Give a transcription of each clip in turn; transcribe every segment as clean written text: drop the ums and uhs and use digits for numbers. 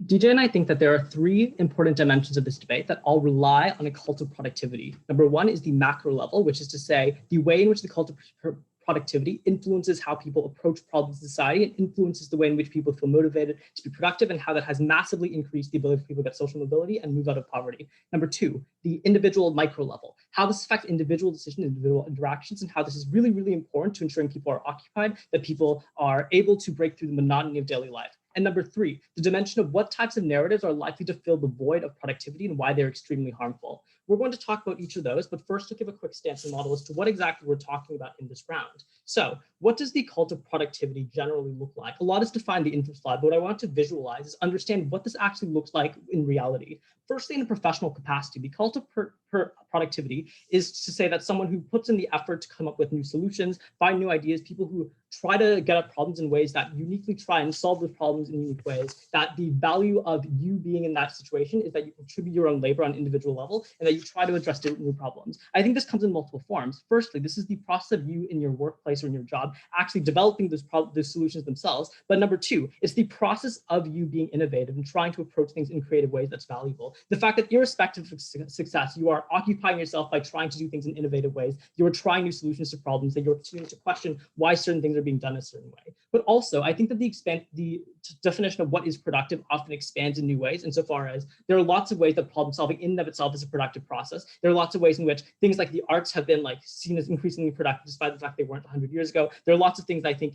DJ and I think that there are three important dimensions of this debate that all rely on a cult of productivity. Number one is the macro level, which is to say the way in which the cult of productivity influences how people approach problems in society and influences the way in which people feel motivated to be productive and how that has massively increased the ability for people to get social mobility and move out of poverty. Number two, the individual micro level, how this affects individual decisions, individual interactions, and how this is really, really important to ensuring people are occupied, that people are able to break through the monotony of daily life. And number three, the dimension of what types of narratives are likely to fill the void of productivity and why they're extremely harmful. We're going to talk about each of those, but first to give a quick stance and model as to what exactly we're talking about in this round. So what does the cult of productivity generally look like? A lot is defined in the intro slide, but what I want to visualize is understand what this actually looks like in reality. Firstly, in a professional capacity, the cult of productivity is to say that someone who puts in the effort to come up with new solutions, find new ideas, people who try to get at problems in ways that uniquely try and solve those problems in unique ways, that the value of you being in that situation is that you contribute your own labor on an individual level and that you try to address new problems. I think this comes in multiple forms. Firstly, this is the process of you in your workplace or in your job actually developing those solutions themselves. But number two, it's the process of you being innovative and trying to approach things in creative ways that's valuable. The fact that irrespective of success, you are occupying yourself by trying to do things in innovative ways. You are trying new solutions to problems, that you're continuing to question why certain things are being done a certain way. But also, I think that the definition of what is productive often expands in new ways, insofar as there are lots of ways that problem solving in and of itself is a productive process. There are lots of ways in which things like the arts have been seen as increasingly productive, despite the fact they weren't 100 years ago. There are lots of things I think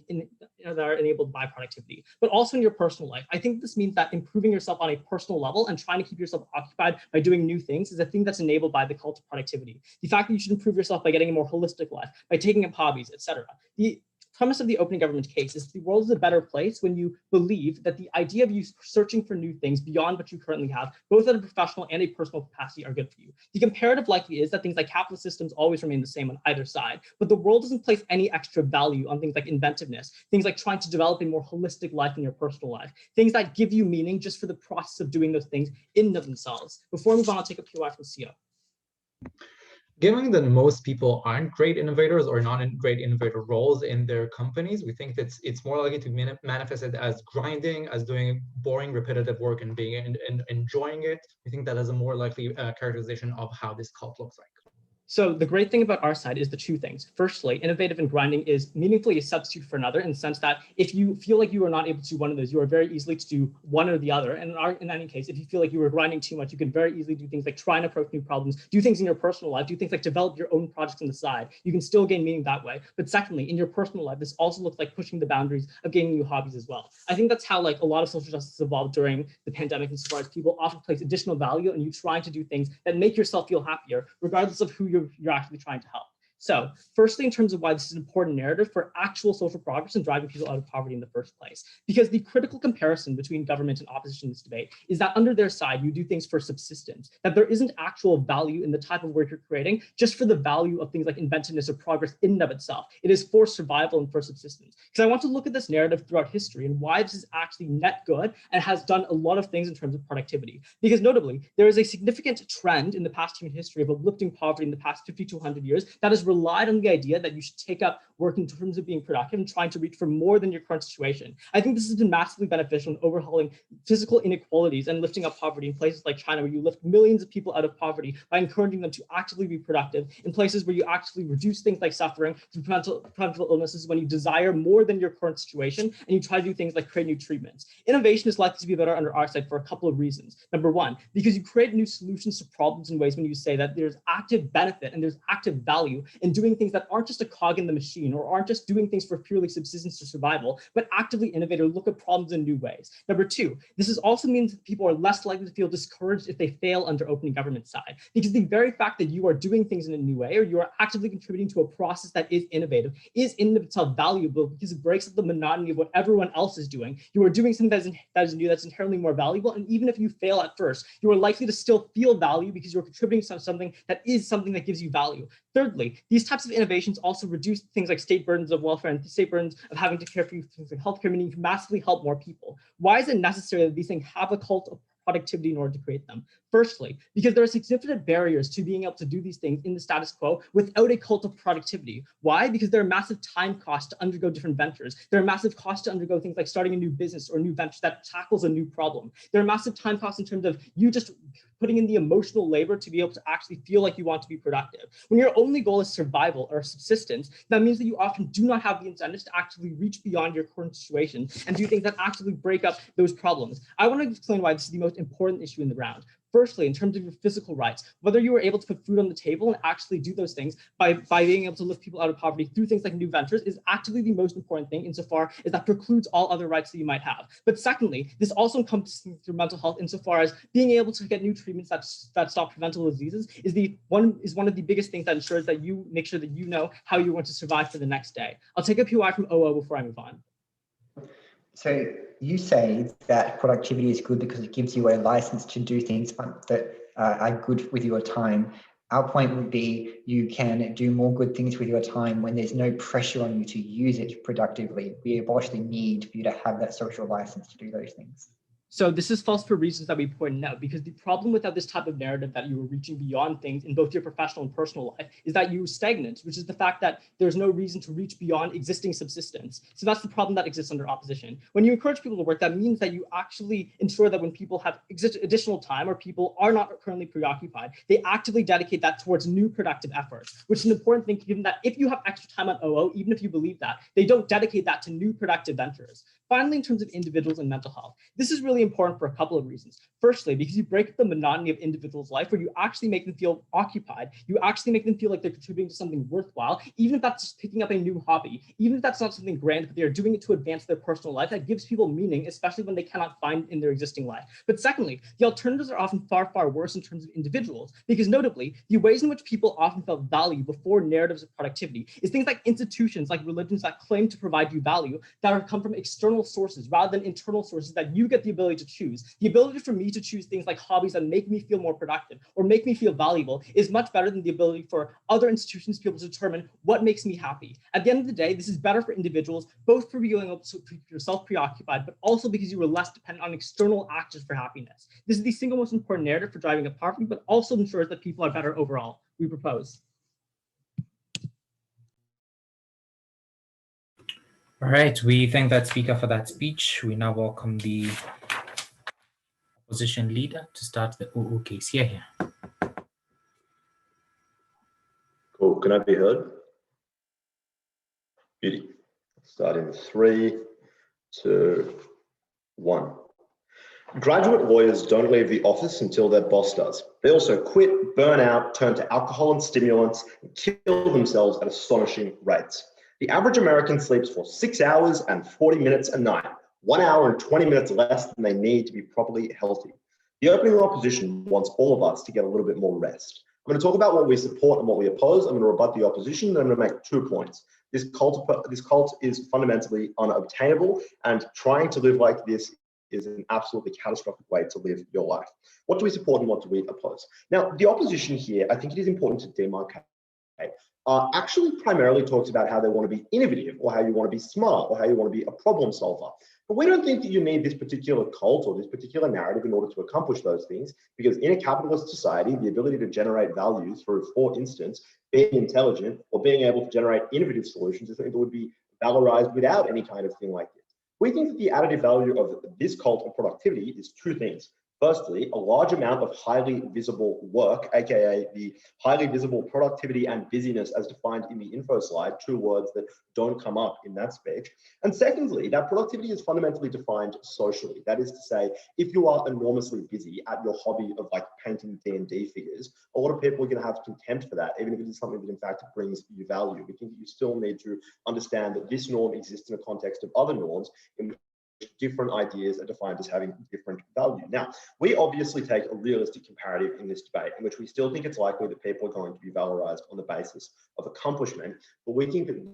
that are enabled by productivity, but also in your personal life. I think this means that improving yourself on a personal level and trying to keep yourself occupied by doing new things is a thing that's enabled by the cult of productivity. The fact that you should improve yourself by getting a more holistic life, by taking up hobbies, etc. The premise of the opening government case is the world is a better place when you believe that the idea of you searching for new things beyond what you currently have, both at a professional and a personal capacity, are good for you. The comparative likely is that things like capitalist systems always remain the same on either side, but the world doesn't place any extra value on things like inventiveness, things like trying to develop a more holistic life in your personal life, things that give you meaning just for the process of doing those things in and of themselves. Before we move on, I'll take a POI from CO. Given that most people aren't great innovators or not in great innovator roles in their companies, we think that it's more likely to be manifested as grinding, as doing boring, repetitive work and enjoying it. We think that is a more likely characterization of how this cult looks like. So the great thing about our side is the two things. Firstly, innovative and grinding is meaningfully a substitute for another, in the sense that if you feel like you are not able to do one of those, you are very easily to do one or the other. And in any case, if you feel like you are grinding too much, you can very easily do things like try and approach new problems, do things in your personal life, do things like develop your own projects on the side. You can still gain meaning that way. But secondly, in your personal life, this also looks like pushing the boundaries of gaining new hobbies as well. I think that's how a lot of social justice evolved during the pandemic, insofar as people often place additional value in you trying to do things that make yourself feel happier, regardless of who you're actually trying to help. So firstly, in terms of why this is an important narrative for actual social progress and driving people out of poverty in the first place, because the critical comparison between government and opposition in this debate is that under their side, you do things for subsistence, that there isn't actual value in the type of work you're creating just for the value of things like inventiveness or progress in and of itself. It is for survival and for subsistence. Because I want to look at this narrative throughout history and why this is actually net good and has done a lot of things in terms of productivity. Because notably, there is a significant trend in the past human history of uplifting poverty in the past 50 to 100 years that has relied on the idea that you should take up work in terms of being productive and trying to reach for more than your current situation. I think this has been massively beneficial in overhauling physical inequalities and lifting up poverty in places like China, where you lift millions of people out of poverty by encouraging them to actively be productive, in places where you actually reduce things like suffering through preventable illnesses when you desire more than your current situation and you try to do things like create new treatments. Innovation is likely to be better under our side for a couple of reasons. Number one, because you create new solutions to problems in ways when you say that there's active benefit and there's active value in doing things that aren't just a cog in the machine or aren't just doing things for purely subsistence or survival, but actively innovate or look at problems in new ways. Number two, this is also means that people are less likely to feel discouraged if they fail under opening government side, because the very fact that you are doing things in a new way or you are actively contributing to a process that is innovative is in and of itself valuable, because it breaks up the monotony of what everyone else is doing. You are doing something that is new, that's inherently more valuable, and even if you fail at first, you are likely to still feel value because you're contributing to something that gives you value. Thirdly, these types of innovations also reduce things like state burdens of welfare and state burdens of having to care for things like healthcare, meaning you can massively help more people. Why is it necessary that these things have a cult of productivity in order to create them. Firstly, because there are significant barriers to being able to do these things in the status quo without a cult of productivity. Why? Because there are massive time costs to undergo different ventures. There are massive costs to undergo things like starting a new business or a new venture that tackles a new problem. There are massive time costs in terms of you just putting in the emotional labor to be able to actually feel like you want to be productive. When your only goal is survival or subsistence, that means that you often do not have the incentives to actually reach beyond your current situation and do things that actively break up those problems. I want to explain why this is the most important issue in the round. Firstly, in terms of your physical rights, whether you are able to put food on the table and actually do those things by being able to lift people out of poverty through things like new ventures is actually the most important thing insofar as that precludes all other rights that you might have. But secondly, this also encompasses your mental health insofar as being able to get new treatments that stop preventable diseases is one of the biggest things that ensures that you make sure that you know how you're going to survive for the next day. I'll take a PY from OO before I move on. So you say that productivity is good because it gives you a license to do things that are good with your time. Our point would be you can do more good things with your time when there's no pressure on you to use it productively. We abolish the need for you to have that social license to do those things. So this is false for reasons that we pointed out, because the problem without this type of narrative that you are reaching beyond things in both your professional and personal life is that you're stagnant, which is the fact that there's no reason to reach beyond existing subsistence. So that's the problem that exists under opposition. When you encourage people to work, that means that you actually ensure that when people have additional time or people are not currently preoccupied, they actively dedicate that towards new productive efforts, which is an important thing given that if you have extra time on OO, even if you believe that, they don't dedicate that to new productive ventures. Finally, in terms of individuals and mental health, this is really important for a couple of reasons. Firstly, because you break up the monotony of individuals' life where you actually make them feel occupied. You actually make them feel like they're contributing to something worthwhile, even if that's just picking up a new hobby, even if that's not something grand, but they are doing it to advance their personal life. That gives people meaning, especially when they cannot find in their existing life. But secondly, the alternatives are often far, far worse in terms of individuals, because notably, the ways in which people often felt value before narratives of productivity is things like institutions, like religions that claim to provide you value that come from external sources rather than internal sources that you get the ability to choose. The ability for me to choose things like hobbies that make me feel more productive or make me feel valuable is much better than the ability for other institutions to be able to determine what makes me happy. At the end of the day, this is better for individuals, both for being able to keep yourself preoccupied, but also because you are less dependent on external actors for happiness. This is the single most important narrative for driving up poverty, but also ensures that people are better overall. We propose. All right, we thank that speaker for that speech. We now welcome the opposition leader to start the OO case. Here. Cool, can I be heard? Beauty. Start in 3, 2, 1. Graduate lawyers don't leave the office until their boss does. They also quit, burn out, turn to alcohol and stimulants, and kill themselves at astonishing rates. The average American sleeps for 6 hours and 40 minutes a night, 1 hour and 20 minutes less than they need to be properly healthy. The opening opposition wants all of us to get a little bit more rest. I'm going to talk about what we support and what we oppose. I'm going to rebut the opposition, and I'm going to make 2 points. This cult is fundamentally unobtainable, and trying to live like this is an absolutely catastrophic way to live your life. What do we support and what do we oppose? Now, the opposition here, I think it is important to demarcate, actually primarily talks about how they want to be innovative or how you want to be smart or how you want to be a problem solver. But we don't think that you need this particular cult or this particular narrative in order to accomplish those things, because in a capitalist society, the ability to generate value through, for instance, being intelligent or being able to generate innovative solutions is something that would be valorized without any kind of thing like this. We think that the additive value of this cult of productivity is 2 things. Firstly, a large amount of highly visible work, aka the highly visible productivity and busyness as defined in the info slide, 2 words that don't come up in that speech. And secondly, that productivity is fundamentally defined socially. That is to say, if you are enormously busy at your hobby of like painting D&D figures, a lot of people are going to have contempt for that, even if it is something that in fact brings you value. We think that you still need to understand that this norm exists in a context of other norms in which different ideas are defined as having different value. Now, we obviously take a realistic comparative in this debate, in which we still think it's likely that people are going to be valorized on the basis of accomplishment, but we think that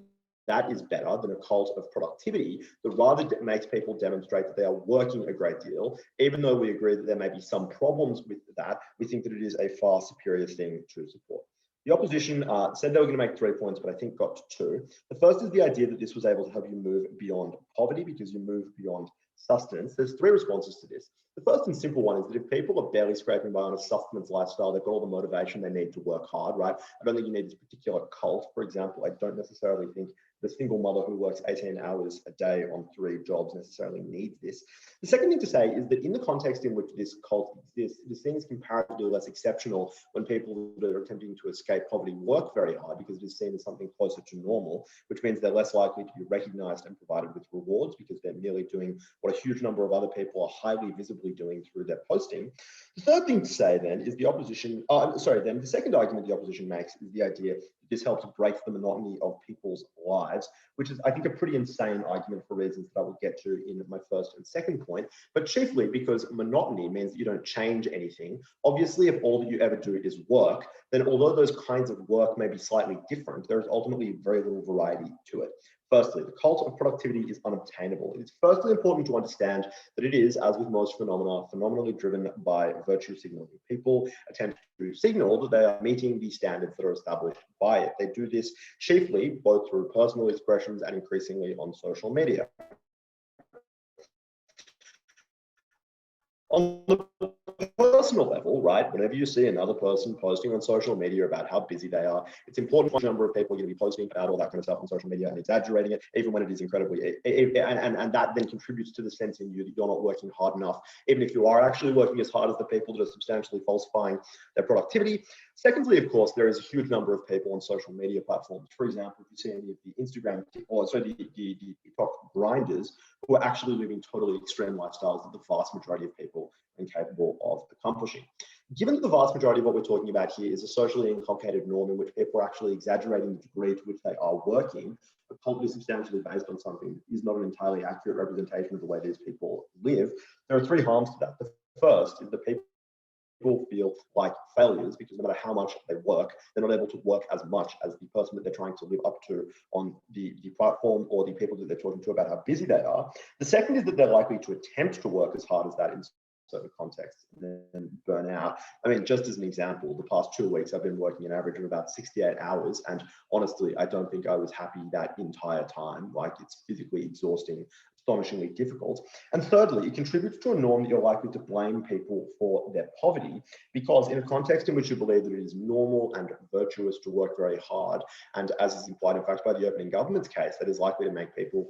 that is better than a cult of productivity that rather makes people demonstrate that they are working a great deal. Even though we agree that there may be some problems with that, we think that it is a far superior thing to support. The opposition said they were going to make 3 points, but I think got to 2. The first is the idea that this was able to help you move beyond poverty because you move beyond sustenance. There's 3 responses to this. The first and simple one is that if people are barely scraping by on a sustenance lifestyle, they've got all the motivation they need to work hard, right? I don't think you need this particular cult. For example, I don't necessarily think the single mother who works 18 hours a day on 3 jobs necessarily needs this. The second thing to say is that in the context in which this cult exists, it seems comparatively less exceptional when people that are attempting to escape poverty work very hard because it is seen as something closer to normal, which means they're less likely to be recognized and provided with rewards because they're merely doing what a huge number of other people are highly visibly doing through their posting. The third thing to say then is the opposition, the second argument the opposition makes is the idea that this helps break the monotony of people's lives, which is, I think, a pretty insane argument for reasons that I will get to in my first and second point, but chiefly because monotony means that you don't change anything. Obviously, if all that you ever do is work, then although those kinds of work may be slightly different, there is ultimately very little variety to it. Firstly, the cult of productivity is unobtainable. It is firstly important to understand that it is, as with most phenomena, phenomenally driven by virtue signaling. People attempt to signal that they are meeting the standards that are established by it. They do this chiefly both through personal expressions and increasingly on social media. On the personal level, right, whenever you see another person posting on social media about how busy they are, it's important for a number of people are going to be posting about all that kind of stuff on social media and exaggerating it, even when it is incredibly, and that then contributes to the sense in you that you're not working hard enough, even if you are actually working as hard as the people that are substantially falsifying their productivity. Secondly, of course, there is a huge number of people on social media platforms. For example, if you see any of the Instagram, or sorry, the TikTok grinders who are actually living totally extreme lifestyles that the vast majority of people are incapable of accomplishing. Given that the vast majority of what we're talking about here is a socially inculcated norm in which people are actually exaggerating the degree to which they are working, a cult is substantially based on something that is not an entirely accurate representation of the way these people live, there are 3 harms to that. The first is that people feel like failures because no matter how much they work, they're not able to work as much as the person that they're trying to live up to on the platform or the people that they're talking to about how busy they are. The second is that they're likely to attempt to work as hard as that in certain contexts and then burn out. I mean, just as an example, the past 2 weeks I've been working an average of about 68 hours, and honestly, I don't think I was happy that entire time. Like, it's physically exhausting, astonishingly difficult. And thirdly, it contributes to a norm that you're likely to blame people for their poverty, because in a context in which you believe that it is normal and virtuous to work very hard, and as is implied in fact by the opening government's case, that is likely to make people,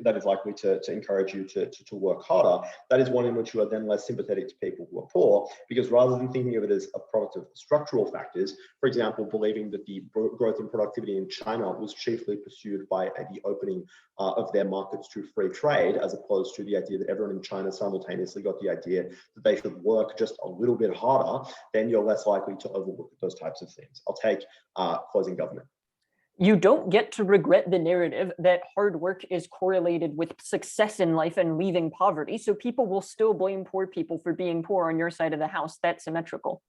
that is likely to encourage you to work harder, that is one in which you are then less sympathetic to people who are poor, because rather than thinking of it as a product of structural factors, for example, believing that the growth in productivity in China was chiefly pursued by the opening of their markets to free trade, as opposed to the idea that everyone in China simultaneously got the idea that they should work just a little bit harder, then you're less likely to overlook those types of things. I'll take closing government. You don't get to regret the narrative that hard work is correlated with success in life and leaving poverty. So people will still blame poor people for being poor on your side of the house. That's symmetrical.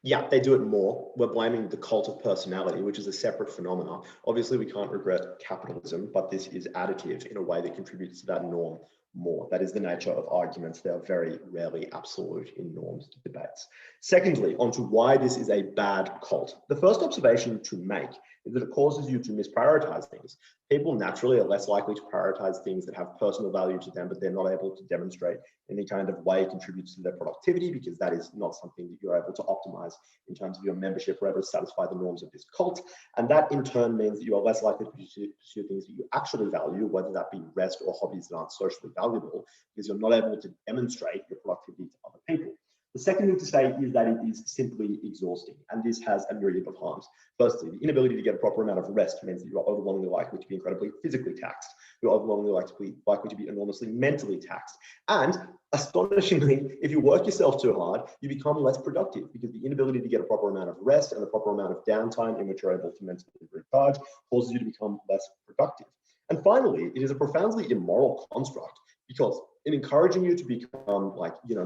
Yeah, they do it more. We're blaming the cult of personality, which is a separate phenomenon. Obviously, we can't regret capitalism, but this is additive in a way that contributes to that norm more. That is the nature of arguments. They are very rarely absolute in norms to debates. Secondly, onto why this is a bad cult. The first observation to make is that it causes you to misprioritize things. People naturally are less likely to prioritize things that have personal value to them, but they're not able to demonstrate in any kind of way contributes to their productivity, because that is not something that you're able to optimize in terms of your membership or able to satisfy the norms of this cult. And that in turn means that you are less likely to pursue things that you actually value, whether that be rest or hobbies that aren't socially valuable, because you're not able to demonstrate your productivity to other people. The second thing to say is that it is simply exhausting, and this has a myriad of harms. Firstly, the inability to get a proper amount of rest means that you are overwhelmingly likely to be incredibly physically taxed. You're overwhelmingly likely to be enormously mentally taxed. And astonishingly, if you work yourself too hard, you become less productive, because the inability to get a proper amount of rest and a proper amount of downtime in which you're able to mentally recharge causes you to become less productive. And finally, it is a profoundly immoral construct, because in encouraging you to become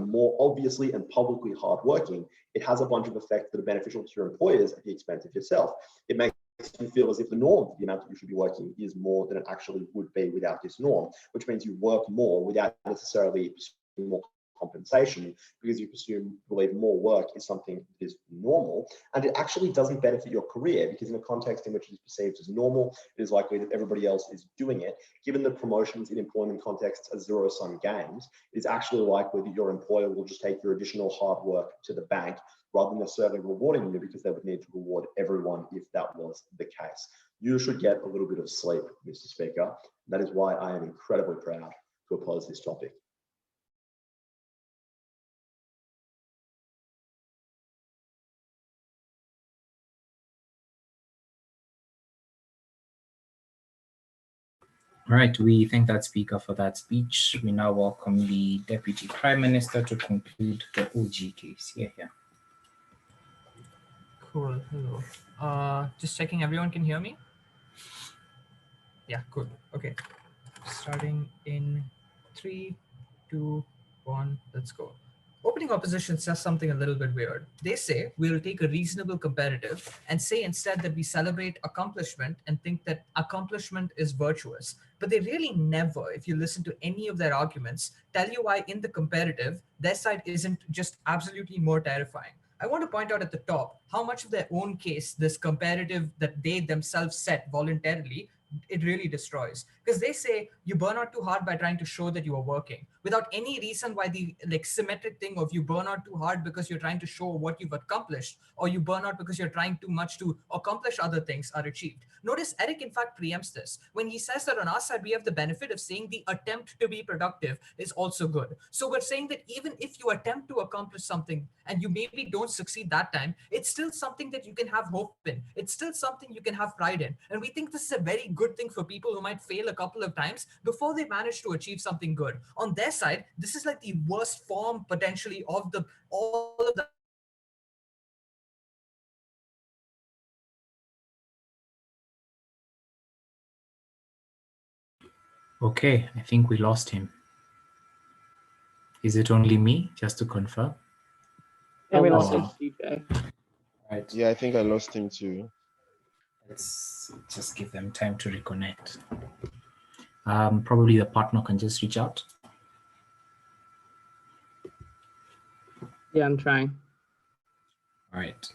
more obviously and publicly hardworking, it has a bunch of effects that are beneficial to your employers at the expense of yourself. It makes you feel as if the norm, the amount that you should be working, is more than it actually would be without this norm, which means you work more without necessarily pursuing more compensation because you believe more work is something that is normal, and it actually doesn't benefit your career because in a context in which it is perceived as normal, it is likely that everybody else is doing it. Given that promotions in employment contexts are zero-sum games, it is actually likely that your employer will just take your additional hard work to the bank rather than necessarily rewarding you, because they would need to reward everyone if that was the case. You should get a little bit of sleep, Mr. Speaker. That is why I am incredibly proud to oppose this topic. All right, we thank that speaker for that speech. We now welcome the Deputy Prime Minister to conclude the OG case. Yeah. Cool. Hello. Just checking everyone can hear me. Yeah, cool. Okay. Starting in 3, 2, 1, let's go. Opening opposition says something a little bit weird. They say we'll take a reasonable comparative and say instead that we celebrate accomplishment and think that accomplishment is virtuous. But they really never, if you listen to any of their arguments, tell you why in the comparative, their side isn't just absolutely more terrifying. I want to point out at the top how much of their own case, this comparative that they themselves set voluntarily, it really destroys. Because they say you burn out too hard by trying to show that you are working without any reason why the symmetric thing of you burn out too hard because you're trying to show what you've accomplished, or you burn out because you're trying too much to accomplish other things are achieved. Notice Eric in fact preempts this when he says that on our side we have the benefit of saying the attempt to be productive is also good. So we're saying that even if you attempt to accomplish something and you maybe don't succeed that time, it's still something that you can have hope in. It's still something you can have pride in. And we think this is a very good thing for people who might fail a couple of times before they manage to achieve something good. On their side, this is like the worst form potentially of all of the Okay, I think we lost him. Is it only me, just to confirm? Yeah, we Oh, lost him. DJ. Right. Yeah, I think I lost him too. Let's just give them time to reconnect. Probably the partner can just reach out. Yeah, I'm trying. All right.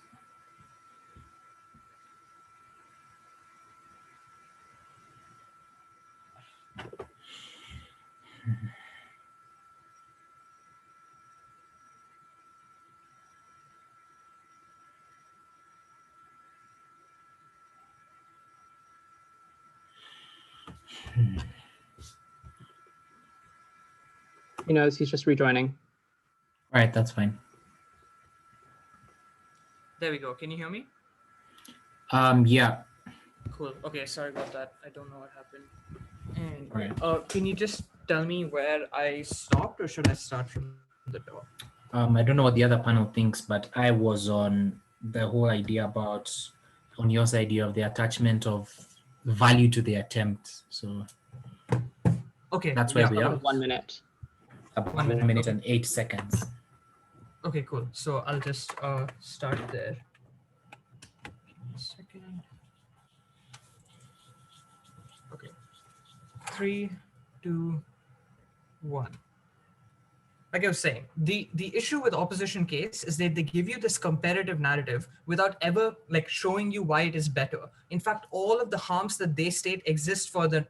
He knows, he's just rejoining. All right, that's fine. There we go. Can you hear me? Yeah. Cool. Okay, sorry about that. I don't know what happened. And Right. can you just tell me where I stopped, or should I start from the top? I don't know what the other panel thinks, but I was on the whole idea about, on your idea of the attachment of value to the attempt. So Okay, that's where we are. 1 minute. About 1 minute, 1 minute okay. and 8 seconds. Okay, cool. So I'll just start there. Give me a second. Okay. 3, 2, 1. Like I was saying, the issue with opposition case is that they give you this comparative narrative without ever showing you why it is better. In fact, all of the harms that they state exist for the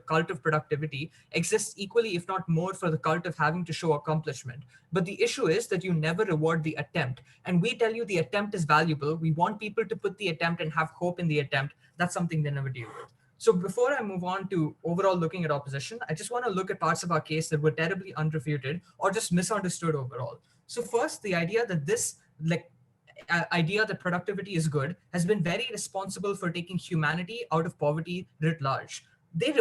cult of productivity exists equally, if not more, for the cult of having to show accomplishment. But the issue is that you never reward the attempt. And we tell you the attempt is valuable. We want people to put the attempt and have hope in the attempt. That's something they never deal with. So before I move on to overall looking at opposition, I just want to look at parts of our case that were terribly unrefuted or just misunderstood overall. So first, the idea that this idea that productivity is good has been very responsible for taking humanity out of poverty writ large. They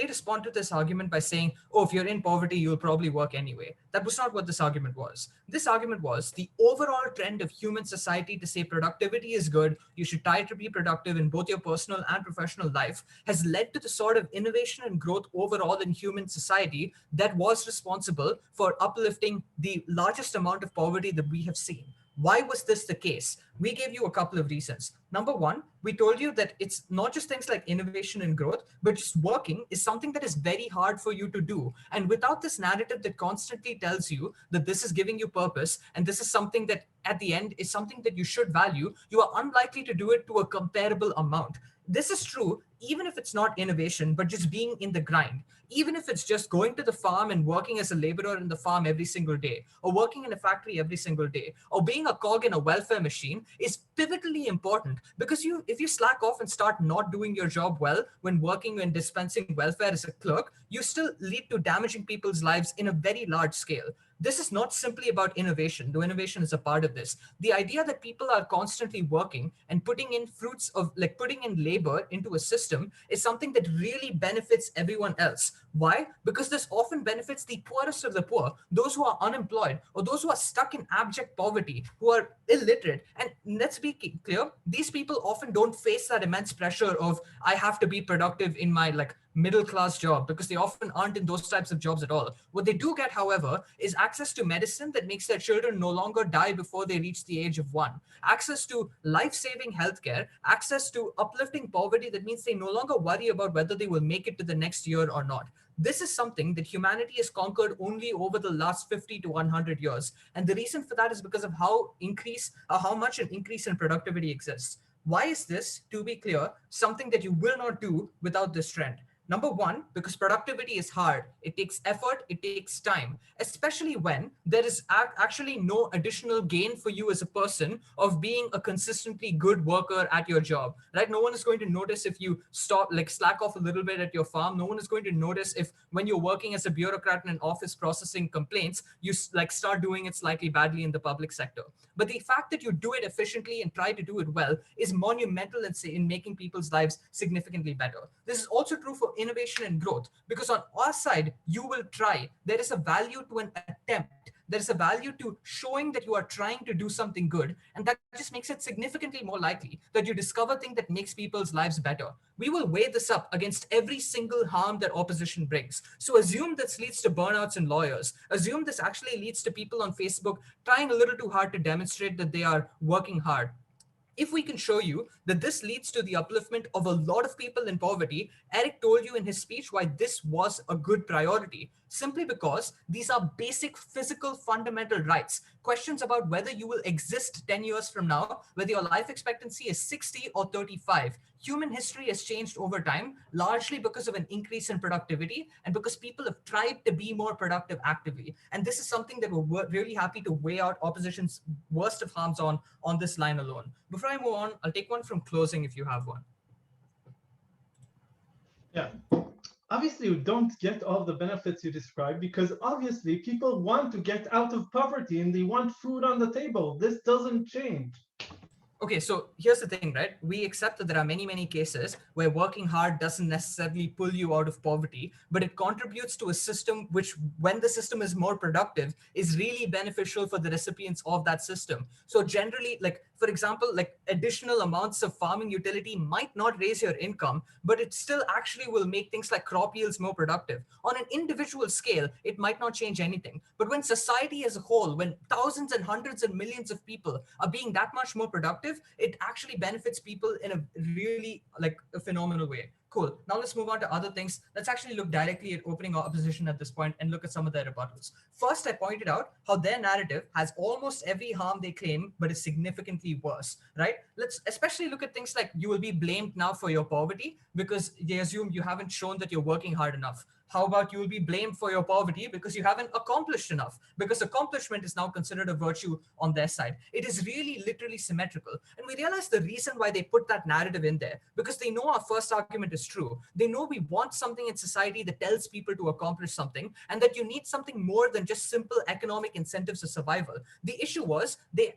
respond to this argument by saying, oh, if you're in poverty, you'll probably work anyway. That was not what this argument was. This argument was the overall trend of human society to say productivity is good, you should try to be productive in both your personal and professional life, has led to the sort of innovation and growth overall in human society that was responsible for uplifting the largest amount of poverty that we have seen. Why was this the case? We gave you a couple of reasons. Number one, we told you that it's not just things like innovation and growth, but just working is something that is very hard for you to do. And without this narrative that constantly tells you that this is giving you purpose and this is something that at the end is something that you should value, you are unlikely to do it to a comparable amount. This is true even if it's not innovation, but just being in the grind. Even if it's just going to the farm and working as a laborer in the farm every single day, or working in a factory every single day, or being a cog in a welfare machine is pivotally important, because if you slack off and start not doing your job well when working and dispensing welfare as a clerk, you still lead to damaging people's lives in a very large scale. This is not simply about innovation, though innovation is a part of this. The idea that people are constantly working and putting in fruits of putting in labor into a system is something that really benefits everyone else. Why? Because this often benefits the poorest of the poor, those who are unemployed or those who are stuck in abject poverty, who are illiterate. And let's be clear, these people often don't face that immense pressure of, I have to be productive in my middle class job, because they often aren't in those types of jobs at all. What they do get, however, is access to medicine that makes their children no longer die before they reach the age of 1, access to life-saving healthcare, access to uplifting poverty that means they no longer worry about whether they will make it to the next year or not. This is something that humanity has conquered only over the last 50 to 100 years. And the reason for that is because of how much an increase in productivity exists. Why is this, to be clear, something that you will not do without this trend? Number one, because productivity is hard. It takes effort, it takes time, especially when there is actually no additional gain for you as a person of being a consistently good worker at your job, right? No one is going to notice if you slack off a little bit at your farm. No one is going to notice if when you're working as a bureaucrat in an office processing complaints, you start doing it slightly badly in the public sector. But the fact that you do it efficiently and try to do it well is monumental in making people's lives significantly better. This is also true for innovation and growth, because on our side, you will try. There is a value to an attempt. There's a value to showing that you are trying to do something good. And that just makes it significantly more likely that you discover things that makes people's lives better. We will weigh this up against every single harm that opposition brings. So assume this leads to burnouts in lawyers. Assume this actually leads to people on Facebook trying a little too hard to demonstrate that they are working hard. If we can show you that this leads to the upliftment of a lot of people in poverty, Eric told you in his speech why this was a good priority, simply because these are basic physical fundamental rights. Questions about whether you will exist 10 years from now, whether your life expectancy is 60 or 35. Human history has changed over time, largely because of an increase in productivity and because people have tried to be more productive actively. And this is something that we're really happy to weigh out opposition's worst of harms on this line alone. Before I move on, I'll take one from closing if you have one. Yeah. Obviously, you don't get all the benefits you described because obviously people want to get out of poverty and they want food on the table. This doesn't change. Okay, so here's the thing, right? We accept that there are many, many cases where working hard doesn't necessarily pull you out of poverty, but it contributes to a system which, when the system is more productive, is really beneficial for the recipients of that system. So generally, for example, additional amounts of farming utility might not raise your income, but it still actually will make things like crop yields more productive. On an individual scale, it might not change anything. But when society as a whole, when thousands and hundreds and millions of people are being that much more productive, it actually benefits people in a really a phenomenal way. Cool. Now let's move on to other things. Let's actually look directly at opening opposition at this point and look at some of their rebuttals. First, I pointed out how their narrative has almost every harm they claim, but is significantly worse, right? Let's especially look at things like you will be blamed now for your poverty because they assume you haven't shown that you're working hard enough. How about you will be blamed for your poverty because you haven't accomplished enough, because accomplishment is now considered a virtue on their side. It is really literally symmetrical. And we realize the reason why they put that narrative in there, because they know our first argument is true. They know we want something in society that tells people to accomplish something and that you need something more than just simple economic incentives of survival. The issue was they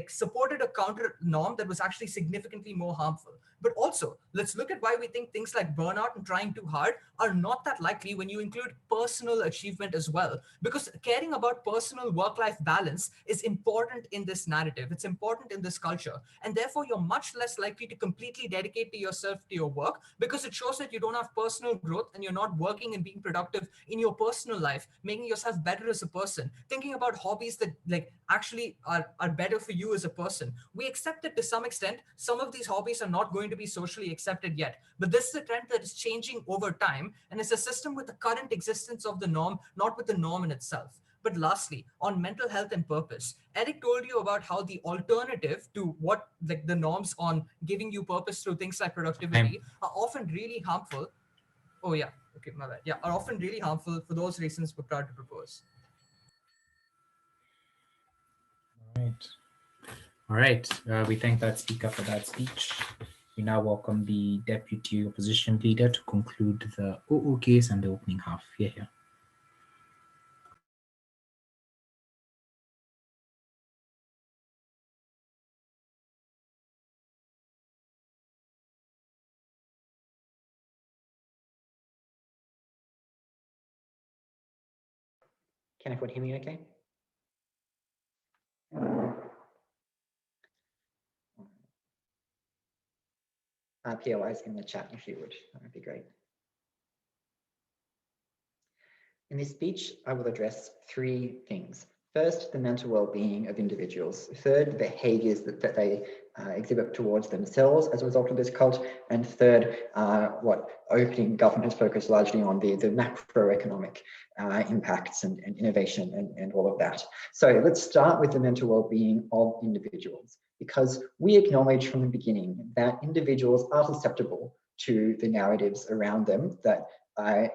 supported a counter norm that was actually significantly more harmful. But also, let's look at why we think things like burnout and trying too hard are not that likely when you include personal achievement as well, because caring about personal work-life balance is important in this narrative. It's important in this culture. And therefore, you're much less likely to completely dedicate to yourself to your work, because it shows that you don't have personal growth and you're not working and being productive in your personal life, making yourself better as a person, thinking about hobbies that like actually are better for you as a person. We accept that to some extent, some of these hobbies are not going to be socially accepted yet, but this is a trend that is changing over time, and it's a system with the current existence of the norm, not with the norm in itself. But lastly, on mental health and purpose, Eric told you about how the alternative to what like the norms on giving you purpose through things like productivity are often really harmful. Oh yeah, okay, my bad. Yeah, are often really harmful. For those reasons, we're proud to propose. All right. We thank that speaker for that speech. We now welcome the Deputy Opposition Leader to conclude the OO case and the opening half. Here. Can everyone hear me okay? POIs in the chat if you would, that would be great. In this speech, I will address three things. First, the mental well-being of individuals. Third, the behaviours that they exhibit towards themselves as a result of this cult. And third, what opening government has focused largely on the macroeconomic impacts and innovation and all of that. So let's start with the mental well-being of individuals, because we acknowledge from the beginning that individuals are susceptible to the narratives around them that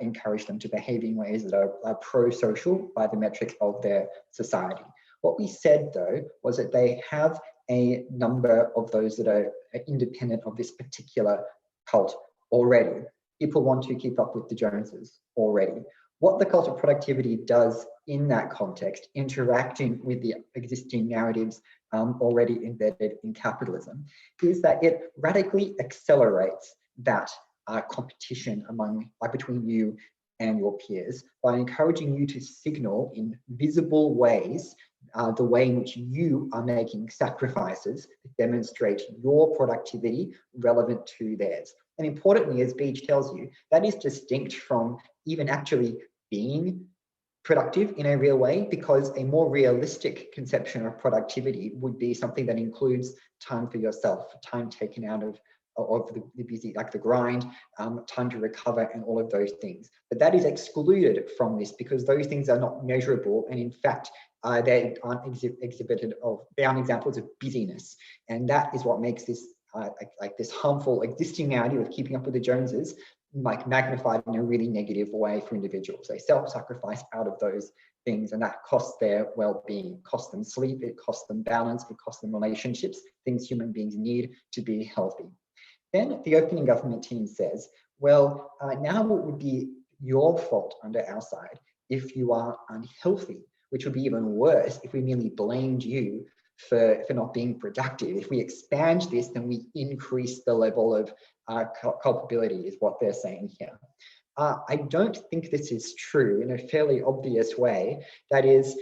encourage them to behave in ways that are pro-social by the metric of their society. What we said, though, was that they have a number of those that are independent of this particular cult already. People want to keep up with the Joneses already. What the cult of productivity does in that context, interacting with the existing narratives already embedded in capitalism, is that it radically accelerates that competition between you and your peers by encouraging you to signal in visible ways the way in which you are making sacrifices to demonstrate your productivity relevant to theirs. And importantly, as Beach tells you, that is distinct from even actually being productive in a real way, because a more realistic conception of productivity would be something that includes time for yourself, time taken out of the busy, like the grind, time to recover and all of those things. But that is excluded from this because those things are not measurable, and in fact, they aren't exhibited they aren't examples of busyness. And that is what makes this like this harmful existing narrative of keeping up with the Joneses like magnified in a really negative way for individuals. They self-sacrifice out of those things, and that costs their well-being. It costs them sleep, it costs them balance, it costs them relationships, things human beings need to be healthy. Then the opening government team says, well, now what would be your fault under our side if you are unhealthy, which would be even worse if we merely blamed you for not being productive. If we expand this, then we increase the level of culpability, is what they're saying here. I don't think this is true in a fairly obvious way. That is,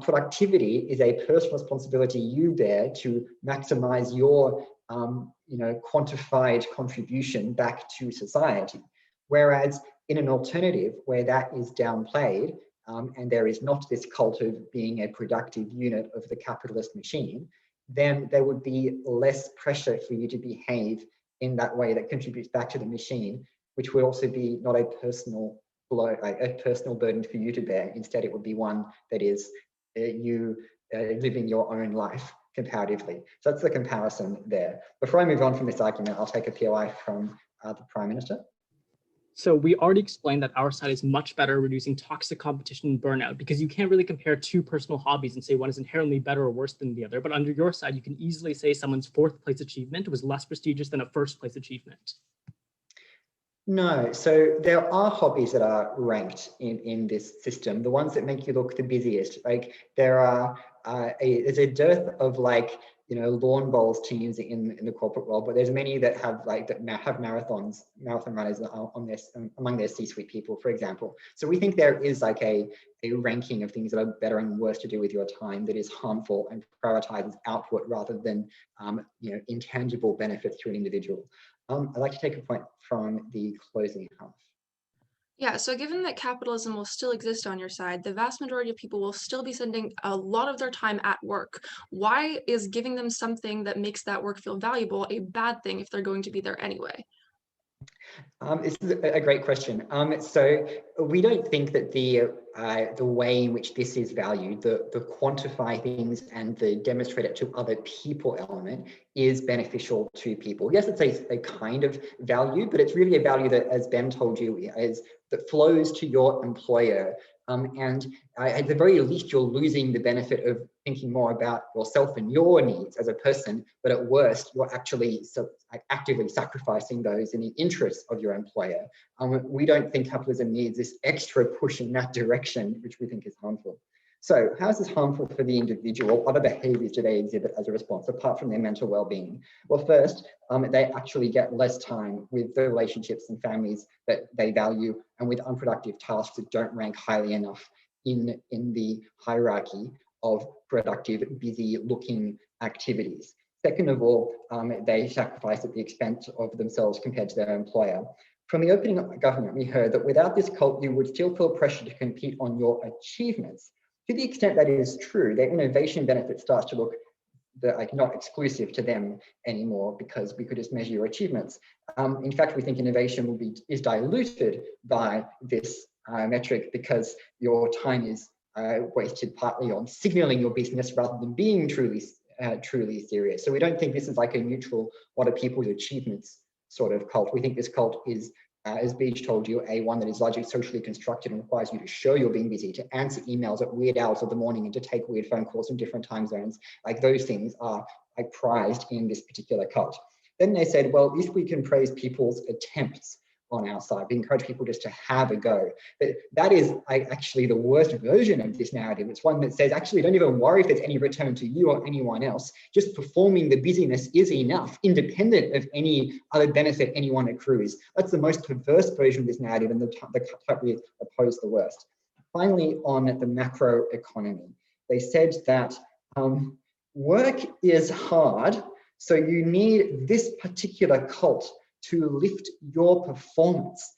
productivity is a personal responsibility you bear to maximize your quantified contribution back to society. Whereas in an alternative where that is downplayed, and there is not this cult of being a productive unit of the capitalist machine, then there would be less pressure for you to behave in that way that contributes back to the machine, which would also be not a personal blow, a personal burden for you to bear. Instead, it would be one that is you living your own life comparatively. So that's the comparison there. Before I move on from this argument, I'll take a POI from the Prime Minister. So we already explained that our side is much better at reducing toxic competition and burnout, because you can't really compare two personal hobbies and say one is inherently better or worse than the other. But under your side, you can easily say someone's fourth place achievement was less prestigious than a first place achievement. No, so there are hobbies that are ranked in this system, the ones that make you look the busiest. Like there are, there's a dearth of like, lawn bowls teams in the corporate world, but there's many that have have marathon runners on this among their C-suite people, for example. So we think there is like a ranking of things that are better and worse to do with your time that is harmful and prioritizes output rather than intangible benefits to an individual. I'd like to take a point from the closing half. Yeah, so given that capitalism will still exist on your side, the vast majority of people will still be spending a lot of their time at work. Why is giving them something that makes that work feel valuable a bad thing if they're going to be there anyway? This is a great question. So we don't think that the way in which this is valued, the quantify things and the demonstrate it to other people element is beneficial to people. Yes, it's a kind of value, but it's really a value that, as Ben told you, that flows to your employer. And at the very least, you're losing the benefit of thinking more about yourself and your needs as a person, but at worst, you're actually actively sacrificing those in the interests of your employer. We don't think capitalism needs this extra push in that direction, which we think is harmful. So how is this harmful for the individual? What other behaviors do they exhibit as a response, apart from their mental well-being? Well, first, they actually get less time with the relationships and families that they value and with unproductive tasks that don't rank highly enough in the hierarchy of productive, busy-looking activities. Second of all, they sacrifice at the expense of themselves compared to their employer. From the opening government, we heard that without this cult, you would still feel pressure to compete on your achievements. To the extent that is true, their innovation benefit starts to look like not exclusive to them anymore because we could just measure your achievements. In fact, we think innovation is diluted by this metric because your time is wasted partly on signaling your business rather than being truly serious. So we don't think this is like a neutral, what are people's achievements sort of cult. We think this cult is, as Beach told you, one that is largely socially constructed and requires you to show you're being busy, to answer emails at weird hours of the morning and to take weird phone calls from different time zones. Like those things are like prized in this particular cult. Then they said, well, if we can praise people's attempts on our side, we encourage people just to have a go. But that is actually the worst version of this narrative. It's one that says, actually, don't even worry if there's any return to you or anyone else. Just performing the busyness is enough, independent of any other benefit anyone accrues. That's the most perverse version of this narrative and the type we oppose the worst. Finally, on the macro economy, they said that work is hard, so you need this particular cult to lift your performance.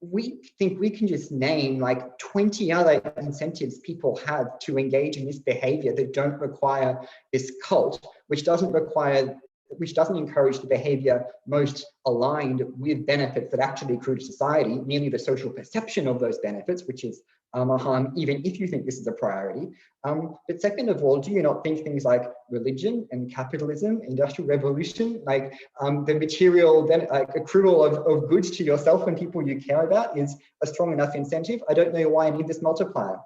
We think we can just name like 20 other incentives people have to engage in this behavior that don't require this cult, which doesn't encourage the behavior most aligned with benefits that actually accrue to society, merely the social perception of those benefits, which is a harm, even if you think this is a priority. But second of all, do you not think things like religion and capitalism, industrial revolution, like the material accrual of goods to yourself and people you care about is a strong enough incentive? I don't know why I need this multiplier.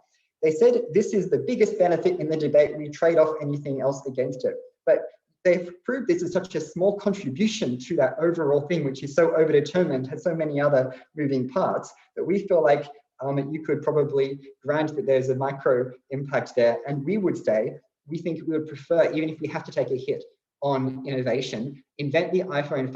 They said this is the biggest benefit in the debate. We trade off anything else against it. But they've proved this is such a small contribution to that overall thing, which is so overdetermined, has so many other moving parts, that we feel like you could probably grant that there's a micro impact there. And we would say, we think we would prefer, even if we have to take a hit on innovation, invent the iPhone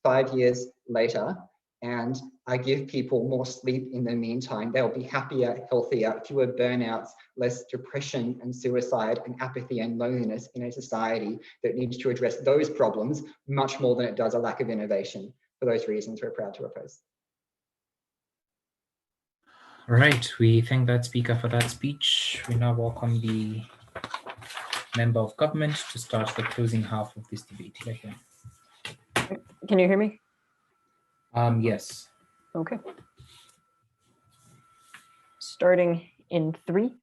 5 years later, and give people more sleep in the meantime. They'll be happier, healthier, fewer burnouts, less depression and suicide and apathy and loneliness in a society that needs to address those problems much more than it does a lack of innovation. For those reasons, we're proud to oppose. Right, we thank that speaker for that speech. We now welcome the member of government to start the closing half of this debate. Can you hear me? Yes. Okay. Starting in 3,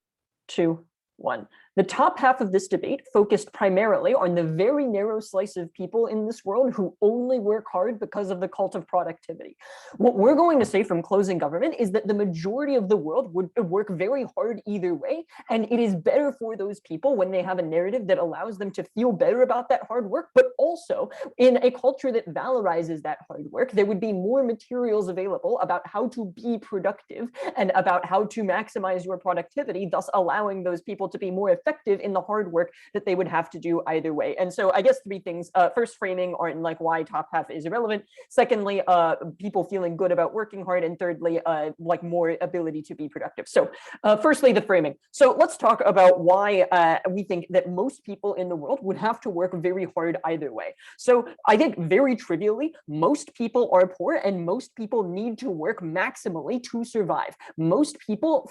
2, 1. The top half of this debate focused primarily on the very narrow slice of people in this world who only work hard because of the cult of productivity. What we're going to say from Closing Government is that the majority of the world would work very hard either way, and it is better for those people when they have a narrative that allows them to feel better about that hard work, but also in a culture that valorizes that hard work, there would be more materials available about how to be productive and about how to maximize your productivity, thus allowing those people to be more effective in the hard work that they would have to do either way. And so I guess three things: first, framing on like why top half is irrelevant; secondly, people feeling good about working hard; and thirdly, like more ability to be productive. So firstly, the framing. So let's talk about why we think that most people in the world would have to work very hard either way. So I think very trivially, most people are poor and most people need to work maximally to survive. Most people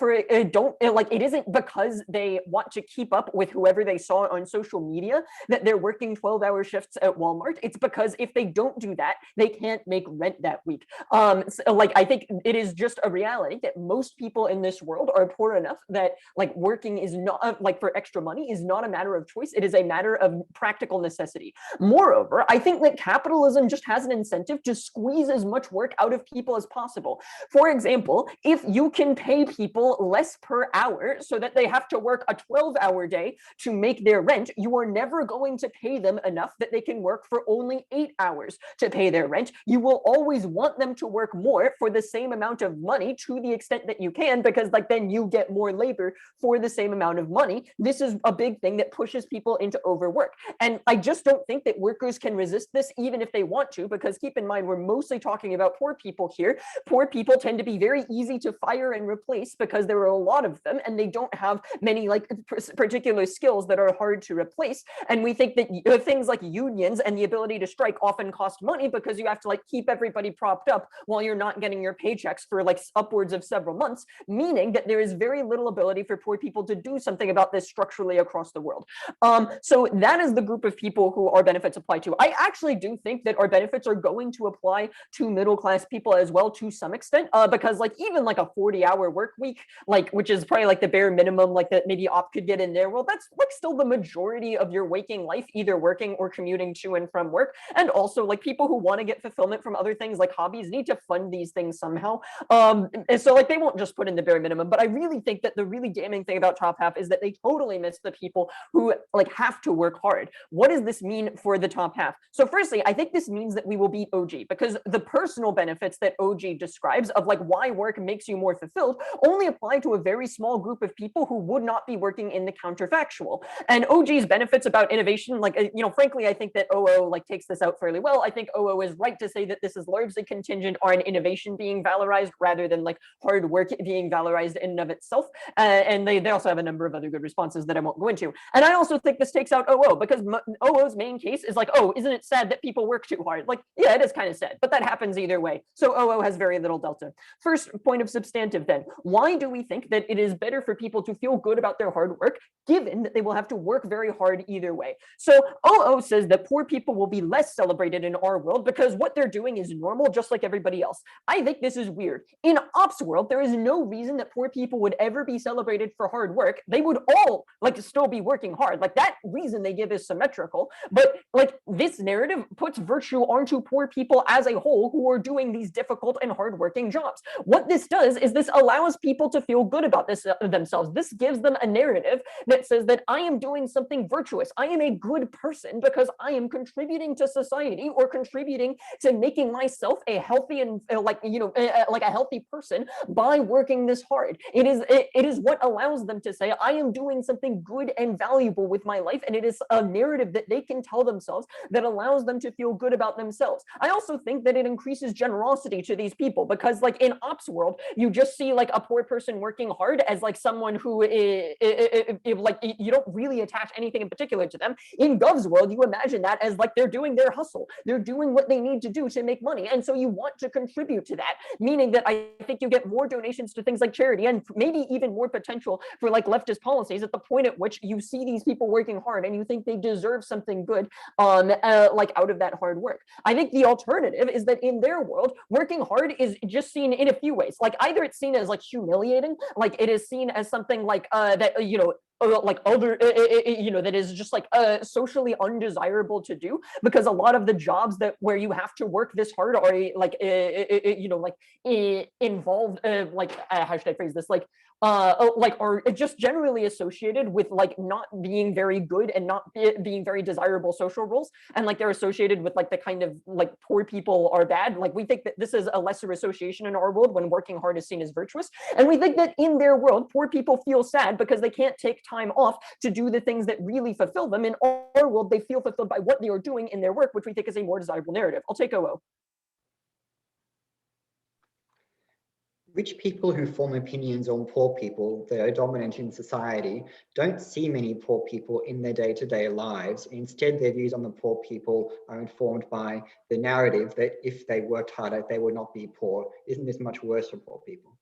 don't like, it isn't because they want to keep up with whoever they saw on social media that they're working 12-hour shifts at Walmart. It's because if they don't do that, they can't make rent that week. So, like, I think it is just a reality that most people in this world are poor enough that like working is not like for extra money is not a matter of choice. It is a matter of practical necessity. Moreover, I think that capitalism just has an incentive to squeeze as much work out of people as possible. For example, if you can pay people less per hour so that they have to work a 12-hour day to make their rent, you are never going to pay them enough that they can work for only 8 hours to pay their rent. You will always want them to work more for the same amount of money to the extent that you can, because like then you get more labor for the same amount of money. This is a big thing that pushes people into overwork. And I just don't think that workers can resist this even if they want to, because keep in mind, we're mostly talking about poor people here. Poor people tend to be very easy to fire and replace because there are a lot of them and they don't have many like particular skills that are hard to replace. And we think that things like unions and the ability to strike often cost money because you have to like keep everybody propped up while you're not getting your paychecks for like upwards of several months, meaning that there is very little ability for poor people to do something about this structurally across the world. So that is the group of people who our benefits apply to. I actually do think that our benefits are going to apply to middle class people as well to some extent, because like even like a 40-hour work week, like which is probably like the bare minimum, like that maybe op could get in there. Well, that's like still the majority of your waking life, either working or commuting to and from work. And also like people who want to get fulfillment from other things like hobbies need to fund these things somehow. And so like they won't just put in the bare minimum. But I really think that the really damning thing about top half is that they totally miss the people who like have to work hard. What does this mean for the top half? So firstly, I think this means that we will beat OG, because the personal benefits that OG describes of like why work makes you more fulfilled only apply to a very small group of people who would not be working in the counterfactual. And OG's benefits about innovation, like, frankly, I think that OO like takes this out fairly well. I think OO is right to say that this is largely contingent on innovation being valorized rather than like hard work being valorized in and of itself. And they also have a number of other good responses that I won't go into. And I also think this takes out OO, because OO's main case is like, oh, isn't it sad that people work too hard? Like, yeah, it is kind of sad, but that happens either way. So OO has very little delta. First point of substantive then, why do we think that it is better for people to feel good about their hard work, given that they will have to work very hard either way? So OO says that poor people will be less celebrated in our world because what they're doing is normal, just like everybody else. I think this is weird. In ops world, there is no reason that poor people would ever be celebrated for hard work. They would all like to still be working hard. Like that reason they give is symmetrical, but like this narrative puts virtue onto poor people as a whole who are doing these difficult and hardworking jobs. What this does is this allows people to feel good about this themselves. This gives them a narrative that says that I am doing something virtuous. I am a good person because I am contributing to society or contributing to making myself a healthy and like a healthy person by working this hard. It is what allows them to say I am doing something good and valuable with my life, and it is a narrative that they can tell themselves that allows them to feel good about themselves. I also think that it increases generosity to these people, because like in ops world, you just see like a poor person working hard as like someone who like you don't really attach anything in particular to them. In gov's world, you imagine that as like they're doing their hustle, they're doing what they need to do to make money, and so you want to contribute to that, meaning that I think you get more donations to things like charity and maybe even more potential for like leftist policies at the point at which you see these people working hard and you think they deserve something good like out of that hard work. I think the alternative is that in their world, working hard is just seen in a few ways. Like either it's seen as like humiliating, like it is seen as something like that like other, you know, that is just like socially undesirable to do, because a lot of the jobs that where you have to work this hard are like, you know, like involved, like how should I phrase this, like are just generally associated with like not being very good and not being very desirable social roles, and like they're associated with like the kind of like poor people are bad. Like we think that this is a lesser association in our world when working hard is seen as virtuous, and we think that in their world poor people feel sad because they can't take time off to do the things that really fulfill them. In our world they feel fulfilled by what they are doing in their work, which we think is a more desirable narrative. I'll take OO. Rich people who form opinions on poor people that are dominant in society don't see many poor people in their day-to-day lives. Instead, their views on the poor people are informed by the narrative that if they worked harder, they would not be poor. Isn't this much worse for poor people?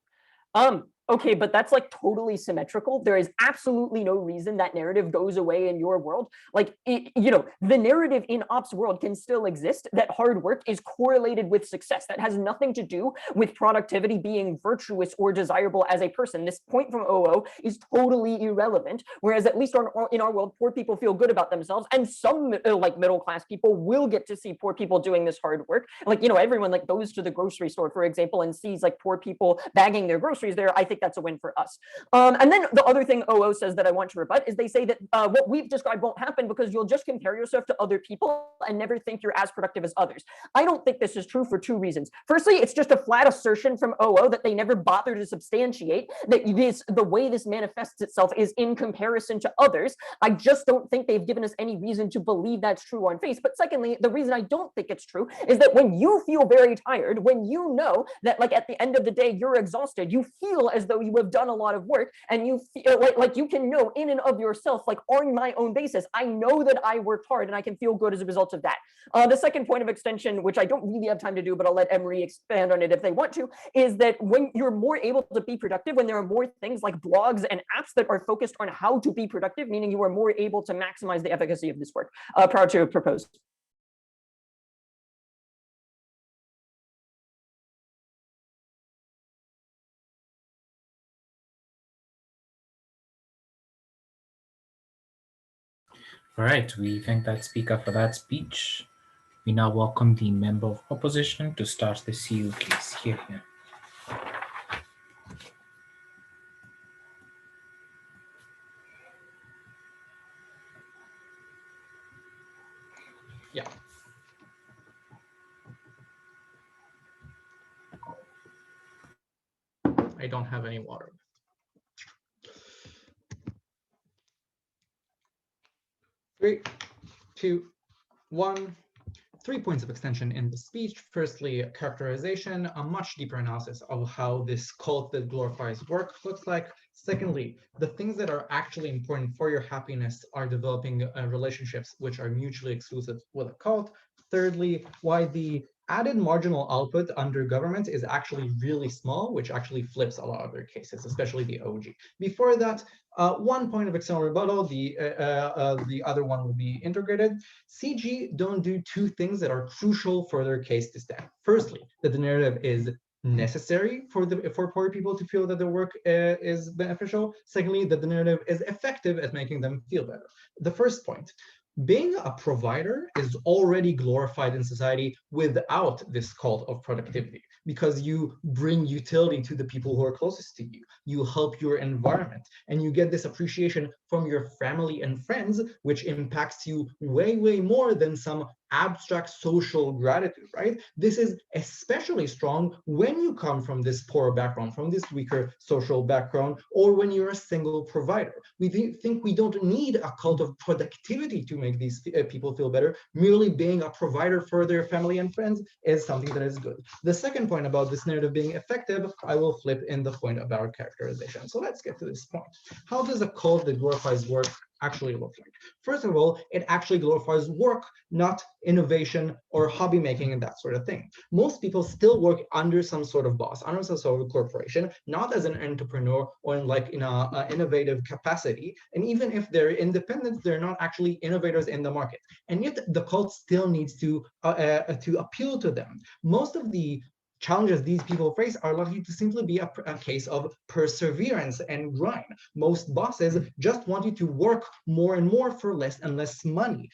Okay, but that's like totally symmetrical. There is absolutely no reason that narrative goes away in your world. Like, you know, the narrative in ops world can still exist that hard work is correlated with success. That has nothing to do with productivity being virtuous or desirable as a person. This point from OO is totally irrelevant. Whereas at least in our world, poor people feel good about themselves, and some like middle class people will get to see poor people doing this hard work. Like, you know, everyone like goes to the grocery store, for example, and sees like poor people bagging their groceries there. I think that's a win for us. And then the other thing OO says that I want to rebut is they say that what we've described won't happen because you'll just compare yourself to other people and never think you're as productive as others. I don't think this is true for two reasons. Firstly, it's just a flat assertion from OO that they never bother to substantiate, that the way this manifests itself is in comparison to others. I just don't think they've given us any reason to believe that's true on face. But secondly, the reason I don't think it's true is that when you feel very tired, when you know that like at the end of the day you're exhausted, you feel as though you have done a lot of work, and you feel like you can know in and of yourself, like on my own basis, I know that I worked hard and I can feel good as a result of that. The second point of extension, which I don't really have time to do, but I'll let Emery expand on it if they want to, is that when you're more able to be productive, when there are more things like blogs and apps that are focused on how to be productive, meaning you are more able to maximize the efficacy of this work. Proud to propose. All right, we thank that speaker for that speech. We now welcome the member of opposition to start the CU case. Here. Yeah. I don't have any water. 3, 2, 1. 3 points of extension in the speech. Firstly, characterization, a much deeper analysis of how this cult that glorifies work looks like. Secondly, the things that are actually important for your happiness are developing relationships which are mutually exclusive with a cult. Thirdly, why the added marginal output under government is actually really small, which actually flips a lot of their cases, especially the OG. Before that, 1 point of external rebuttal, the other one will be integrated. CG don't do 2 things that are crucial for their case to stand. Firstly, that the narrative is necessary for poor people to feel that their work is beneficial. Secondly, that the narrative is effective at making them feel better. The first point, being a provider is already glorified in society without this cult of productivity, because you bring utility to the people who are closest to you. You help your environment, and you get this appreciation from your family and friends, which impacts you way, way more than some abstract social gratitude, right? This is especially strong when you come from this poor background, from this weaker social background, or when you're a single provider. We think we don't need a cult of productivity to make these people feel better. Merely being a provider for their family and friends is something that is good. The second point about this narrative being effective, I will flip in the point about characterization. So let's get to this point. How does a cult that glorifies work actually look like? First of all, it actually glorifies work, not innovation or hobby making and that sort of thing. Most people still work under some sort of boss, under some sort of corporation, not as an entrepreneur or in an innovative capacity. And even if they're independent, they're not actually innovators in the market. And yet the cult still needs to appeal to them. Most of the challenges these people face are likely to simply be a case of perseverance and grind. Most bosses just want you to work more and more for less and less money.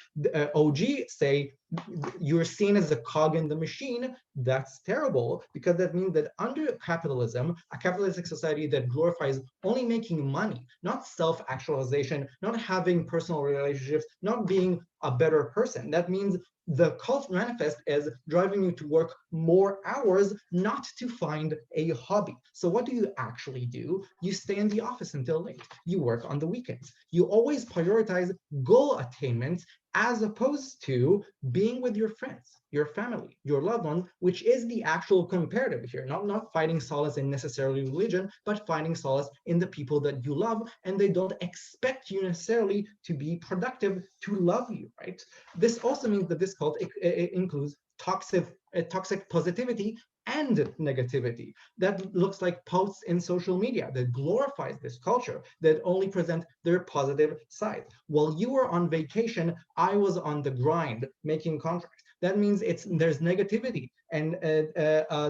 OG say you're seen as a cog in the machine. That's terrible, because that means that under capitalism, a capitalistic society that glorifies only making money, not self-actualization, not having personal relationships, not being a better person, that means the cult manifest as driving you to work more hours, not to find a hobby. So what do you actually do? You stay in the office until late. You work on the weekends. You always prioritize goal attainment as opposed to being with your friends, your family, your loved ones, which is the actual comparative here, not finding solace in necessarily religion, but finding solace in the people that you love, and they don't expect you necessarily to be productive to love you, right? This also means that this cult includes toxic positivity and negativity. That looks like posts in social media that glorifies this culture, that only present their positive side. While you were on vacation, I was on the grind making contracts. That means there's negativity and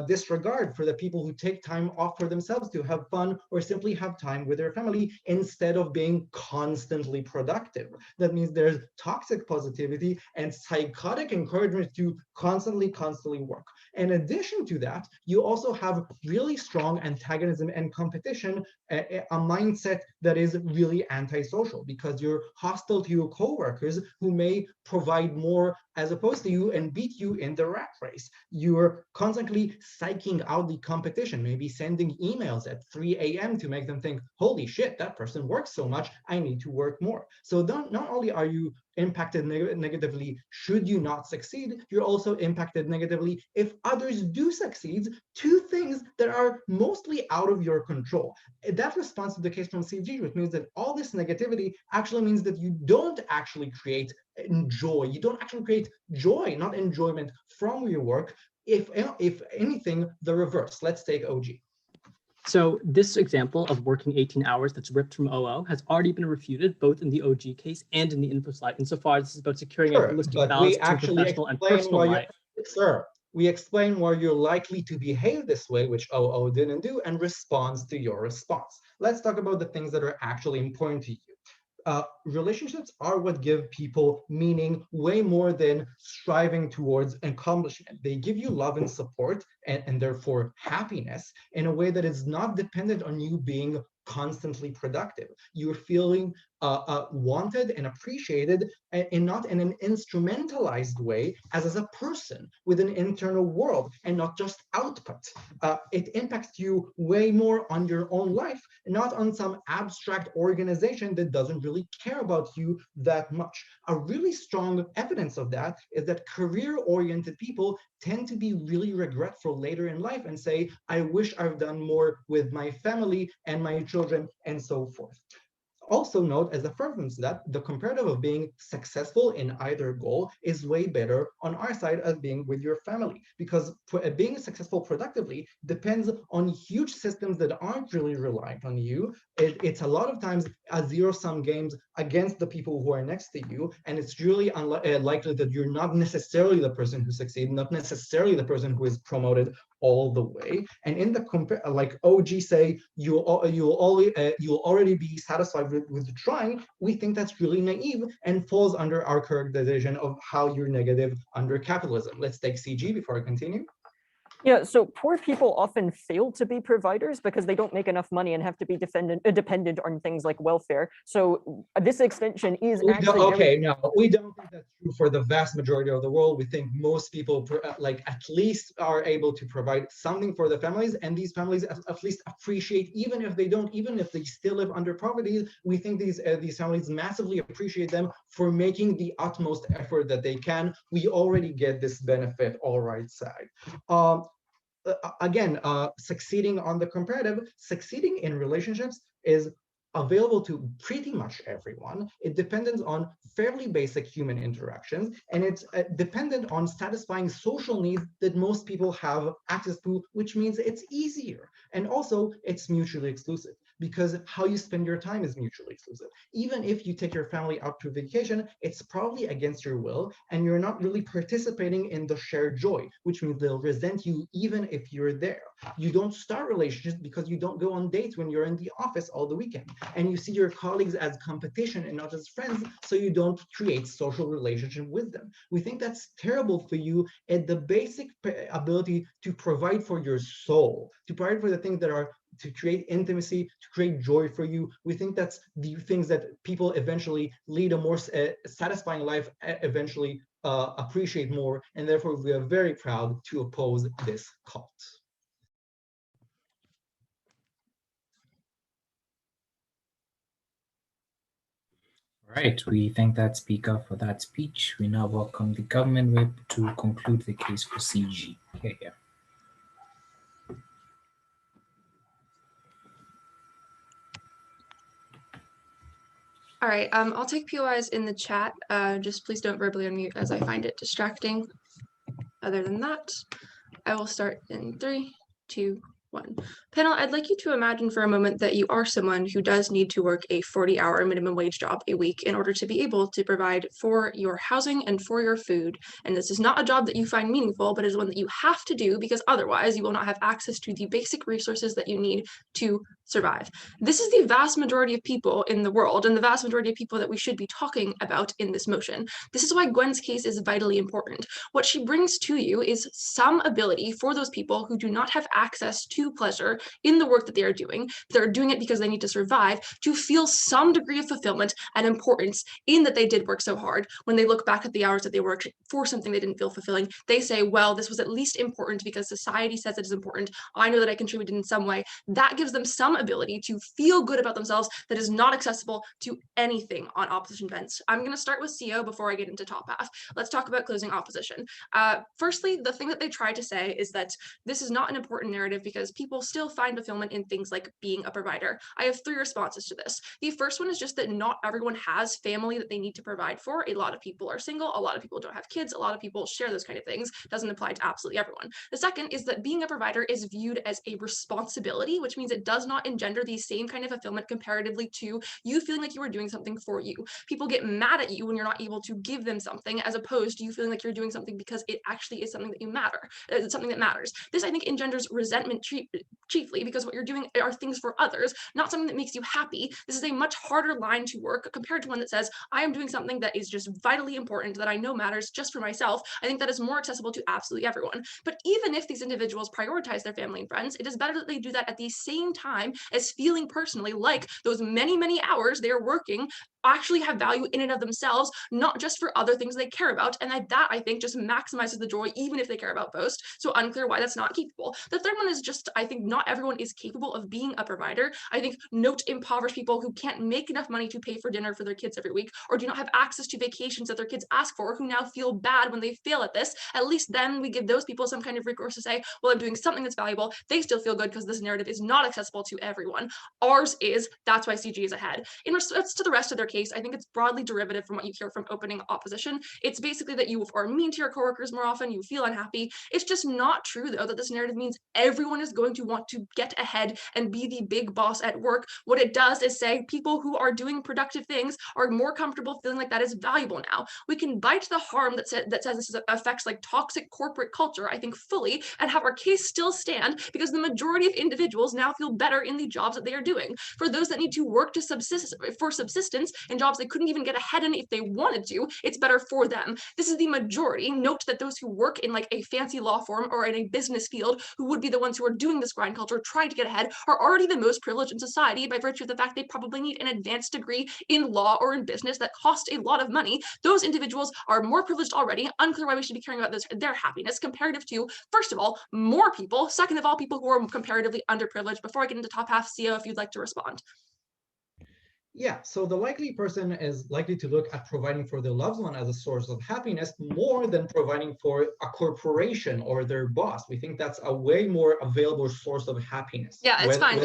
disregard for the people who take time off for themselves to have fun or simply have time with their family instead of being constantly productive. That means there's toxic positivity and psychotic encouragement to constantly work. In addition to that, you also have really strong antagonism and competition, a mindset that is really antisocial, because you're hostile to your coworkers who may provide more as opposed to you and beat you in the rat race. You're constantly psyching out the competition, maybe sending emails at 3 a.m. to make them think, holy shit, that person works so much, I need to work more. So not only are you impacted negatively should you not succeed, you're also impacted negatively if others do succeed, two things that are mostly out of your control. That responds to the case from CG, which means that all this negativity actually means that you don't actually create joy. You don't actually create joy, not enjoyment from your work. If anything, the reverse. Let's take OG. So this example of working 18 hours that's ripped from OO has already been refuted both in the OG case and in the info slide, insofar as this is about securing a holistic balance between professional and personal life. Sir, we explain why you're likely to behave this way, which OO didn't do, and responds to your response. Let's talk about the things that are actually important to you. Relationships are what give people meaning way more than striving towards accomplishment. They give you love and support and therefore happiness in a way that is not dependent on you being constantly productive. You're feeling wanted and appreciated, and not in an instrumentalized way as a person with an internal world and not just output. It impacts you way more on your own life, not on some abstract organization that doesn't really care about you that much. A really strong evidence of that is that career-oriented people tend to be really regretful later in life and say, I wish I've done more with my family and my children and so forth. Also note, as a furtherance to that, the comparative of being successful in either goal is way better on our side as being with your family, because being successful productively depends on huge systems that aren't really reliant on you. It's a lot of times a zero-sum games against the people who are next to you, and it's really likely that you're not necessarily the person who succeeds, not necessarily the person who is promoted all the way. And in the like OG say, you'll already be satisfied with trying. We think that's really naive and falls under our characterization of how you're negative under capitalism. Let's take CG before I continue. Yeah, so poor people often fail to be providers because they don't make enough money and have to be dependent on things like welfare. So this extension is actually no, we don't think that's true for the vast majority of the world. We think most people like at least are able to provide something for the families, and these families at least appreciate, even if they don't, even if they still live under poverty, we think these families massively appreciate them for making the utmost effort that they can. We already get this benefit all right side. Again, succeeding on the comparative, succeeding in relationships is available to pretty much everyone. It depends on fairly basic human interactions, and it's dependent on satisfying social needs that most people have access to, which means it's easier. And also, it's mutually exclusive. because how you spend your time is mutually exclusive. Even if you take your family out to vacation, it's probably against your will, and you're not really participating in the shared joy, which means they'll resent you even if you're there. You don't start relationships because you don't go on dates when you're in the office all the weekend, and you see your colleagues as competition and not as friends, so you don't create social relationship with them. We think that's terrible for you at the basic ability to provide for your soul, to provide for the things that are to create intimacy, to create joy for you. We think that's the things that people eventually lead a more satisfying life, eventually appreciate more, and therefore we are very proud to oppose this cult. All right, we thank that speaker for that speech. We now welcome the government whip to conclude the case for CG. Here. All right, I'll take POIs in the chat. Just please don't verbally unmute as I find it distracting. Other than that, I will start in 3, 2, 1. Panel, I'd like you to imagine for a moment that you are someone who does need to work a 40-hour minimum wage job a week in order to be able to provide for your housing and for your food. And this is not a job that you find meaningful, but is one that you have to do because otherwise you will not have access to the basic resources that you need to survive. This is the vast majority of people in the world and the vast majority of people that we should be talking about in this motion. This is why Gwen's case is vitally important. What she brings to you is some ability for those people who do not have access to pleasure in the work that they are doing. They're doing it because they need to survive, to feel some degree of fulfillment and importance in that they did work so hard. When they look back at the hours that they worked for something they didn't feel fulfilling, they say, well, this was at least important because society says it is important. I know that I contributed in some way. That gives them some ability to feel good about themselves that is not accessible to anything on opposition bench. I'm going to start with CO before I get into top half. Let's talk about closing opposition. Firstly, the thing that they try to say is that this is not an important narrative because people still find fulfillment in things like being a provider. I have 3 responses to this. The first one is just that not everyone has family that they need to provide for. A lot of people are single, a lot of people don't have kids, a lot of people share those kind of things. Doesn't apply to absolutely everyone. The second is that being a provider is viewed as a responsibility, which means it does not engender the same kind of fulfillment comparatively to you feeling like you are doing something for you. People get mad at you when you're not able to give them something, as opposed to you feeling like you're doing something because it actually is something that you matter. It's something that matters. This, I think, engenders resentment chiefly because what you're doing are things for others, not something that makes you happy. This is a much harder line to work compared to one that says, I am doing something that is just vitally important, that I know matters just for myself. I think that is more accessible to absolutely everyone. But even if these individuals prioritize their family and friends, it is better that they do that at the same time as feeling personally like those many, many hours they're working actually have value in and of themselves, not just for other things they care about. And that I think just maximizes the joy, even if they care about both. So unclear why that's not keepable. The third one is just, I think not everyone is capable of being a provider. I think note impoverished people who can't make enough money to pay for dinner for their kids every week, or do not have access to vacations that their kids ask for, who now feel bad when they fail at this. At least then we give those people some kind of recourse to say, well, I'm doing something that's valuable. They still feel good because this narrative is not accessible to everyone. Ours is. That's why CG is ahead. In response to the rest of their case, I think it's broadly derivative from what you hear from opening opposition. It's basically that you are mean to your coworkers more often, you feel unhappy. It's just not true, though, that this narrative means everyone is going to want to get ahead and be the big boss at work. What it does is say people who are doing productive things are more comfortable feeling like that is valuable now. We can bite the harm that says this affects like toxic corporate culture, I think, fully, and have our case still stand because the majority of individuals now feel better in the jobs that they are doing. For those that need to work to subsistence in jobs they couldn't even get ahead in if they wanted to, it's better for them. This is the majority. Note that those who work in like a fancy law firm or in a business field, who would be the ones who are doing this grind culture, trying to get ahead, are already the most privileged in society by virtue of the fact they probably need an advanced degree in law or in business that cost a lot of money. Those individuals are more privileged already. Unclear why we should be caring about their happiness comparative to, first of all, more people. Second of all, people who are comparatively underprivileged. Before I get into top half, CO, if you'd like to respond. Yeah, so the likely person is likely to look at providing for their loved one as a source of happiness more than providing for a corporation or their boss. We think that's a way more available source of happiness. Yeah, it's fine.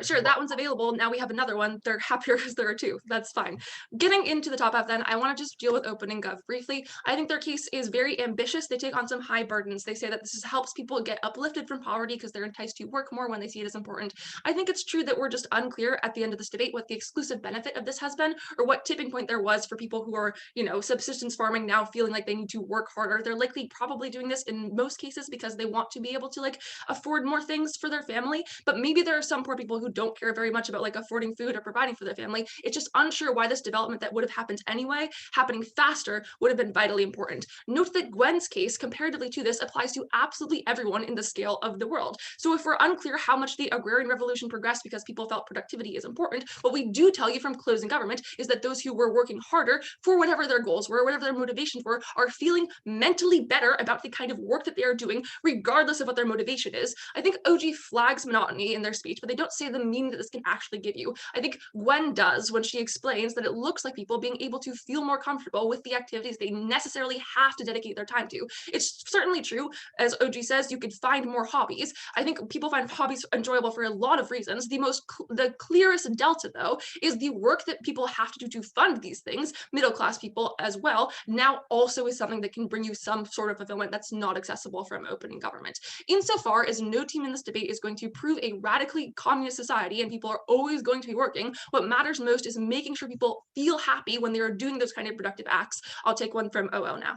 Sure, that one's available. Now we have another one. They're happier because there are two. That's fine. Getting into the top half then, I want to just deal with opening gov briefly. I think their case is very ambitious. They take on some high burdens. They say that helps people get uplifted from poverty because they're enticed to work more when they see it as important. I think it's true that we're just unclear at the end of this debate what the exclusive benefit of this has been, or what tipping point there was for people who are, subsistence farming now feeling like they need to work harder. They're likely probably doing this in most cases because they want to be able to afford more things for their family, but maybe there are some poor people who don't care very much about affording food or providing for their family. It's just unsure why this development that would have happened anyway, happening faster, would have been vitally important. Note that Gwen's case, comparatively to this, applies to absolutely everyone in the scale of the world. So if we're unclear how much the agrarian revolution progressed because people felt productivity is important, what we do tell you from closing government is that those who were working harder for whatever their goals were, whatever their motivations were, are feeling mentally better about the kind of work that they are doing, regardless of what their motivation is. I think OG flags monotony in their speech, but they don't say the meaning that this can actually give you. I think Gwen does when she explains that it looks like people being able to feel more comfortable with the activities they necessarily have to dedicate their time to. It's certainly true, as OG says, you could find more hobbies. I think people find hobbies enjoyable for a lot of reasons. The clearest delta, though, is the work that people have to do to fund these things, middle class people as well, now also is something that can bring you some sort of fulfillment that's not accessible from opening government. Insofar as no team in this debate is going to prove a radically communist society and people are always going to be working, what matters most is making sure people feel happy when they are doing those kind of productive acts. I'll take one from OO now.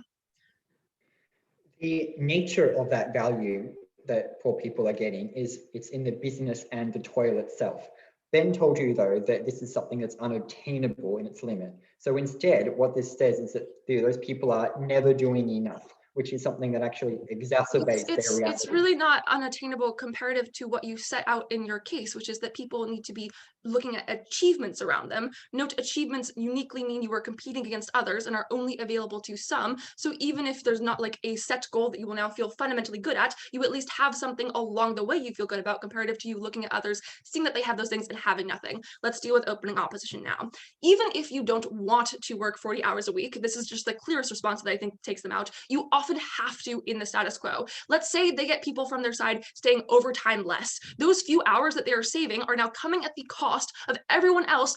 The nature of that value that poor people are getting is it's in the business and the toil itself. Ben told you, though, that this is something that's unattainable in its limit. So instead, what this says is that those people are never doing enough, which is something that actually exacerbates their reality. It's really not unattainable comparative to what you set out in your case, which is that people need to be looking at achievements around them. Note, achievements uniquely mean you are competing against others and are only available to some. So even if there's not a set goal that you will now feel fundamentally good at, you at least have something along the way you feel good about comparative to you looking at others, seeing that they have those things and having nothing. Let's deal with opening opposition now. Even if you don't want to work 40 hours a week, this is just the clearest response that I think takes them out. You often have to in the status quo. Let's say they get people from their side staying overtime less. Those few hours that they are saving are now coming at the cost of everyone else,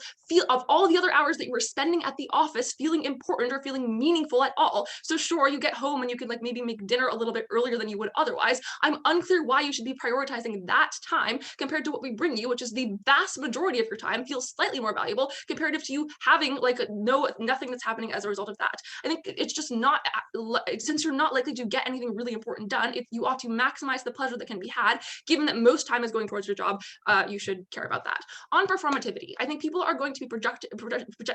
of all the other hours that you were spending at the office feeling important or feeling meaningful at all. So sure, you get home and you can maybe make dinner a little bit earlier than you would otherwise. I'm unclear why you should be prioritizing that time compared to what we bring you, which is the vast majority of your time feels slightly more valuable comparative to you having nothing that's happening as a result of that. I think it's just not, since you're not likely to get anything really important done, if you ought to maximize the pleasure that can be had, given that most time is going towards your job, you should care about that. On performativity, I think people are going to be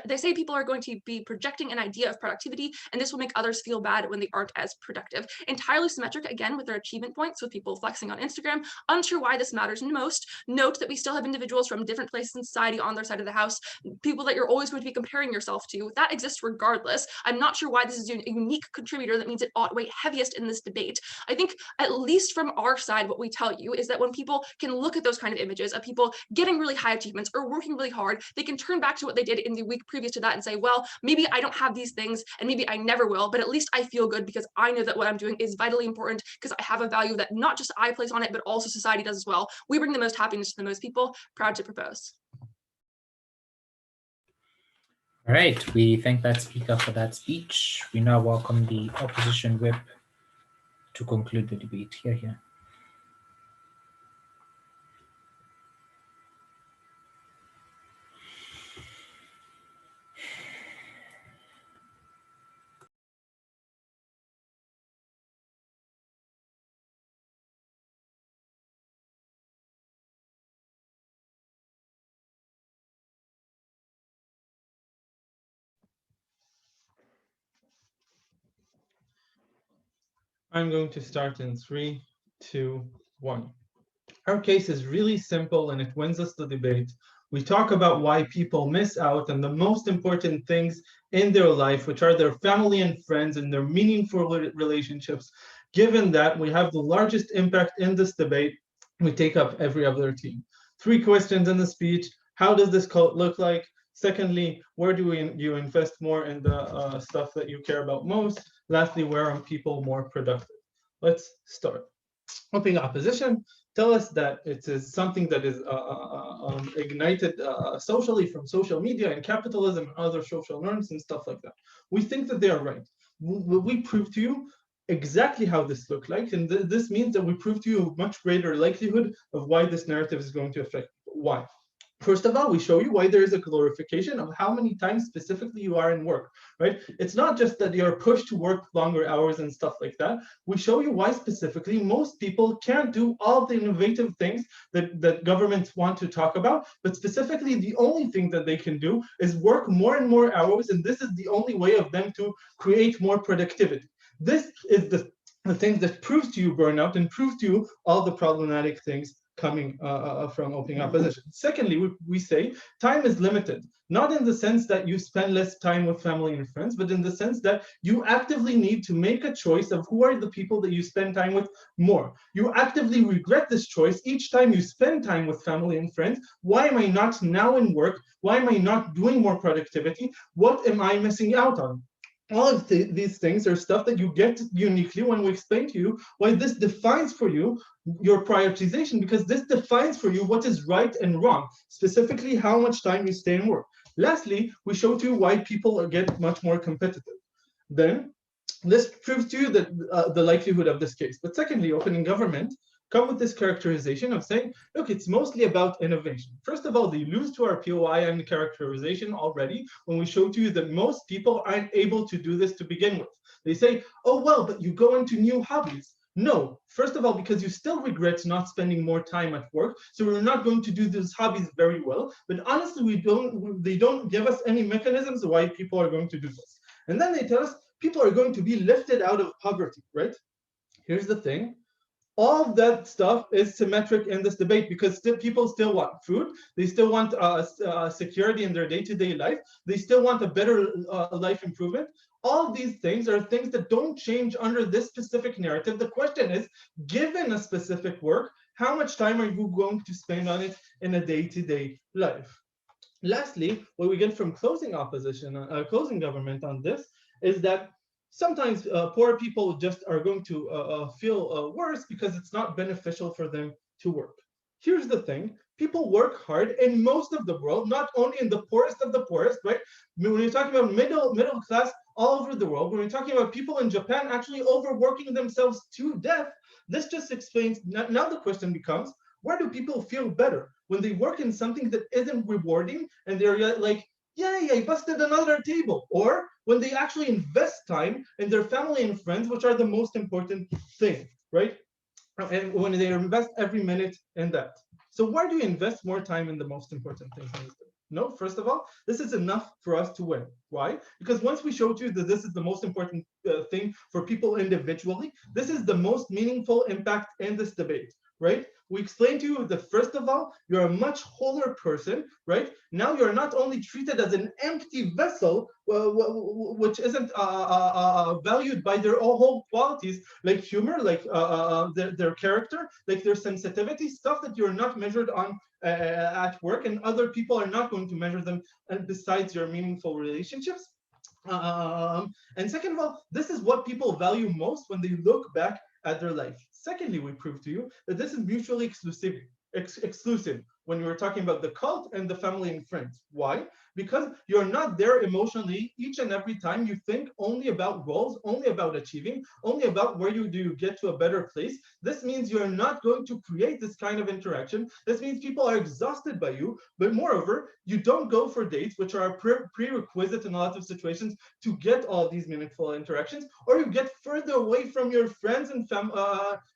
they say people are going to be projecting an idea of productivity, and this will make others feel bad when they aren't as productive. Entirely symmetric, again, with their achievement points, with people flexing on Instagram. Unsure why this matters most. Note that we still have individuals from different places in society on their side of the house, people that you're always going to be comparing yourself to. That exists regardless. I'm not sure why this is a unique contributor that means it ought to weigh heaviest in this debate. I think, at least from our side, what we tell you is that when people can look at those kind of images of people getting really high achievements or working really hard, they can turn back to what they did in the week previous to that and say, well, maybe I don't have these things and maybe I never will, but at least I feel good because I know that what I'm doing is vitally important because I have a value that not just I place on it, but also society does as well. We bring the most happiness to the most people. Proud to propose. All right, we thank that speaker for that speech. We now welcome the opposition whip to conclude the debate. Here. I'm going to start in 3, 2, 1. Our case is really simple and it wins us the debate. We talk about why people miss out on the most important things in their life, which are their family and friends and their meaningful relationships. Given that we have the largest impact in this debate, we take up every other team. 3 questions in the speech. How does this cult look like? Secondly, where do you invest more in the stuff that you care about most? Lastly, where are people more productive? Let's start. Opening opposition, tell us that it is something that is ignited socially from social media and capitalism and other social norms and stuff like that. We think that they are right. We prove to you exactly how this looked like, and this means that we prove to you a much greater likelihood of why this narrative is going to affect people. Why? First of all, we show you why there is a glorification of how many times specifically you are in work, right? It's not just that you're pushed to work longer hours and stuff like that. We show you why specifically most people can't do all the innovative things that governments want to talk about, but specifically the only thing that they can do is work more and more hours, and this is the only way of them to create more productivity. This is the thing that proves to you burnout and proves to you all the problematic things coming from opening opposition. Secondly, we say time is limited, not in the sense that you spend less time with family and friends, but in the sense that you actively need to make a choice of who are the people that you spend time with more. You actively regret this choice each time you spend time with family and friends. Why am I not now in work? Why am I not doing more productivity? What am I missing out on? All of these things are stuff that you get uniquely when we explain to you why this defines for you your prioritization, because this defines for you what is right and wrong, specifically how much time you stay in work. Lastly, we show to you why people get much more competitive. Then this proves to you that the likelihood of this case. But secondly, opening government come with this characterization of saying, look, it's mostly about innovation. First of all, they lose to our POI and characterization already when we show to you that most people aren't able to do this to begin with. They say, oh, well, but you go into new hobbies. No, first of all, because you still regret not spending more time at work, so we're not going to do these hobbies very well. But honestly, they don't give us any mechanisms why people are going to do this. And then they tell us people are going to be lifted out of poverty, right? Here's the thing. All of that stuff is symmetric in this debate because people still want food. They still want security in their day-to-day life. They still want a better life improvement. All of these things are things that don't change under this specific narrative. The question is, given a specific work, how much time are you going to spend on it in a day-to-day life? Lastly, what we get from closing opposition, closing government on this is that sometimes poor people just are going to feel worse because it's not beneficial for them to work. Here's the thing. People work hard in most of the world, not only in the poorest of the poorest, right? When you're talking about middle class all over the world, when you're talking about people in Japan actually overworking themselves to death, this just explains, now the question becomes, where do people feel better? When they work in something that isn't rewarding and they're like, yay, I busted another table. Or when they actually invest time in their family and friends, which are the most important thing, right? And when they invest every minute in that. So why do you invest more time in the most important things in this day? No, first of all, this is enough for us to win. Why? Because once we showed you that this is the most important thing for people individually, this is the most meaningful impact in this debate, right? We explained to you that first of all, you're a much wholer person, right? Now you're not only treated as an empty vessel, which isn't valued by their whole qualities, like humor, like their character, like their sensitivity, stuff that you're not measured on at work, and other people are not going to measure them besides your meaningful relationships. And second of all, this is what people value most when they look back at their life. Secondly, we prove to you that this is mutually exclusive when we're talking about the cult and the family and friends. Why? Because you're not there emotionally each and every time. You think only about goals, only about achieving, only about where you get to a better place. This means you're not going to create this kind of interaction. This means people are exhausted by you, but moreover, you don't go for dates, which are a prerequisite in a lot of situations to get all these meaningful interactions, or you get further away from your friends and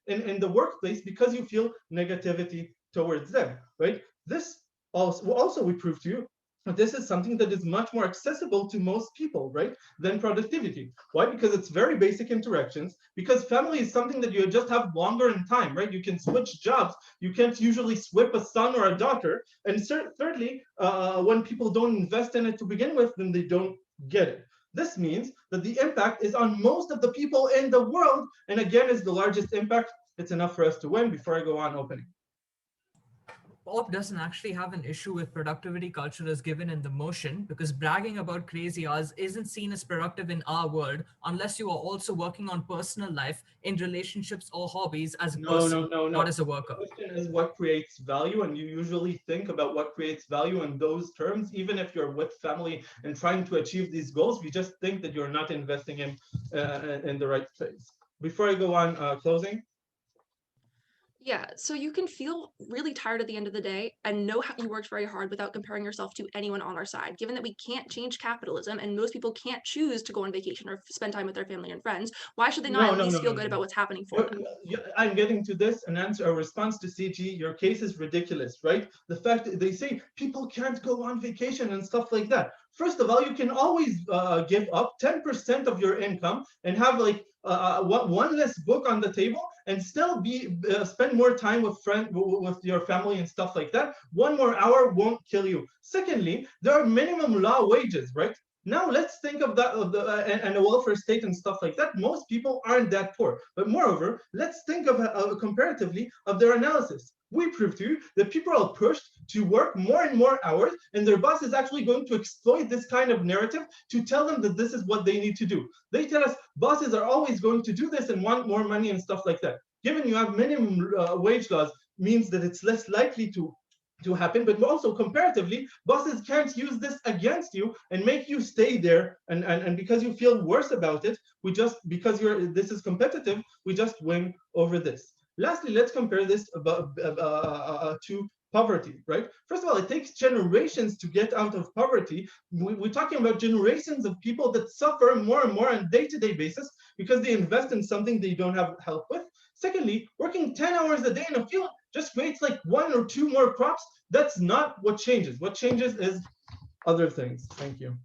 in the workplace because you feel negativity towards them, right? This also we prove to you that this is something that is much more accessible to most people, right, than productivity. Why? Because it's very basic interactions, because family is something that you just have longer in time, right? You can switch jobs. You can't usually swap a son or a daughter. And thirdly, when people don't invest in it to begin with, then they don't get it. This means that the impact is on most of the people in the world, and again, is the largest impact. It's enough for us to win. Before I go on opening. Bob doesn't actually have an issue with productivity culture as given in the motion, because bragging about crazy hours isn't seen as productive in our world unless you are also working on personal life in relationships or hobbies as a person, not as a worker. The question is what creates value, and you usually think about what creates value in those terms, even if you're with family and trying to achieve these goals. We just think that you're not investing in the right place. Before I go on, closing. Yeah, so you can feel really tired at the end of the day and know how you worked very hard without comparing yourself to anyone on our side. Given that we can't change capitalism and most people can't choose to go on vacation or spend time with their family and friends, why should they not at least feel good about what's happening for them? I'm getting to this and answer a response to CG. Your case is ridiculous, right? The fact that they say people can't go on vacation and stuff like that. First of all, you can always give up 10% of your income and have like one less book on the table and still be spend more time with with your family and stuff like that. One more hour won't kill you. Secondly, there are minimum law wages, right? Now let's think of that and a welfare state and stuff like that. Most people aren't that poor, but moreover, let's think of comparatively of their analysis. We prove to you that people are pushed to work more and more hours, and their boss is actually going to exploit this kind of narrative to tell them that this is what they need to do. They tell us bosses are always going to do this and want more money and stuff like that. Given you have minimum wage laws, means that it's less likely to happen, but also comparatively, bosses can't use this against you and make you stay there. And because you feel worse about it, we just, because this is competitive, we just win over this. Lastly, let's compare this to poverty, right? First of all, it takes generations to get out of poverty. We're talking about generations of people that suffer more and more on a day-to-day basis because they invest in something they don't have help with. Secondly, working 10 hours a day in a field just creates like 1 or 2 more crops. That's not what changes. What changes is other things. Thank you.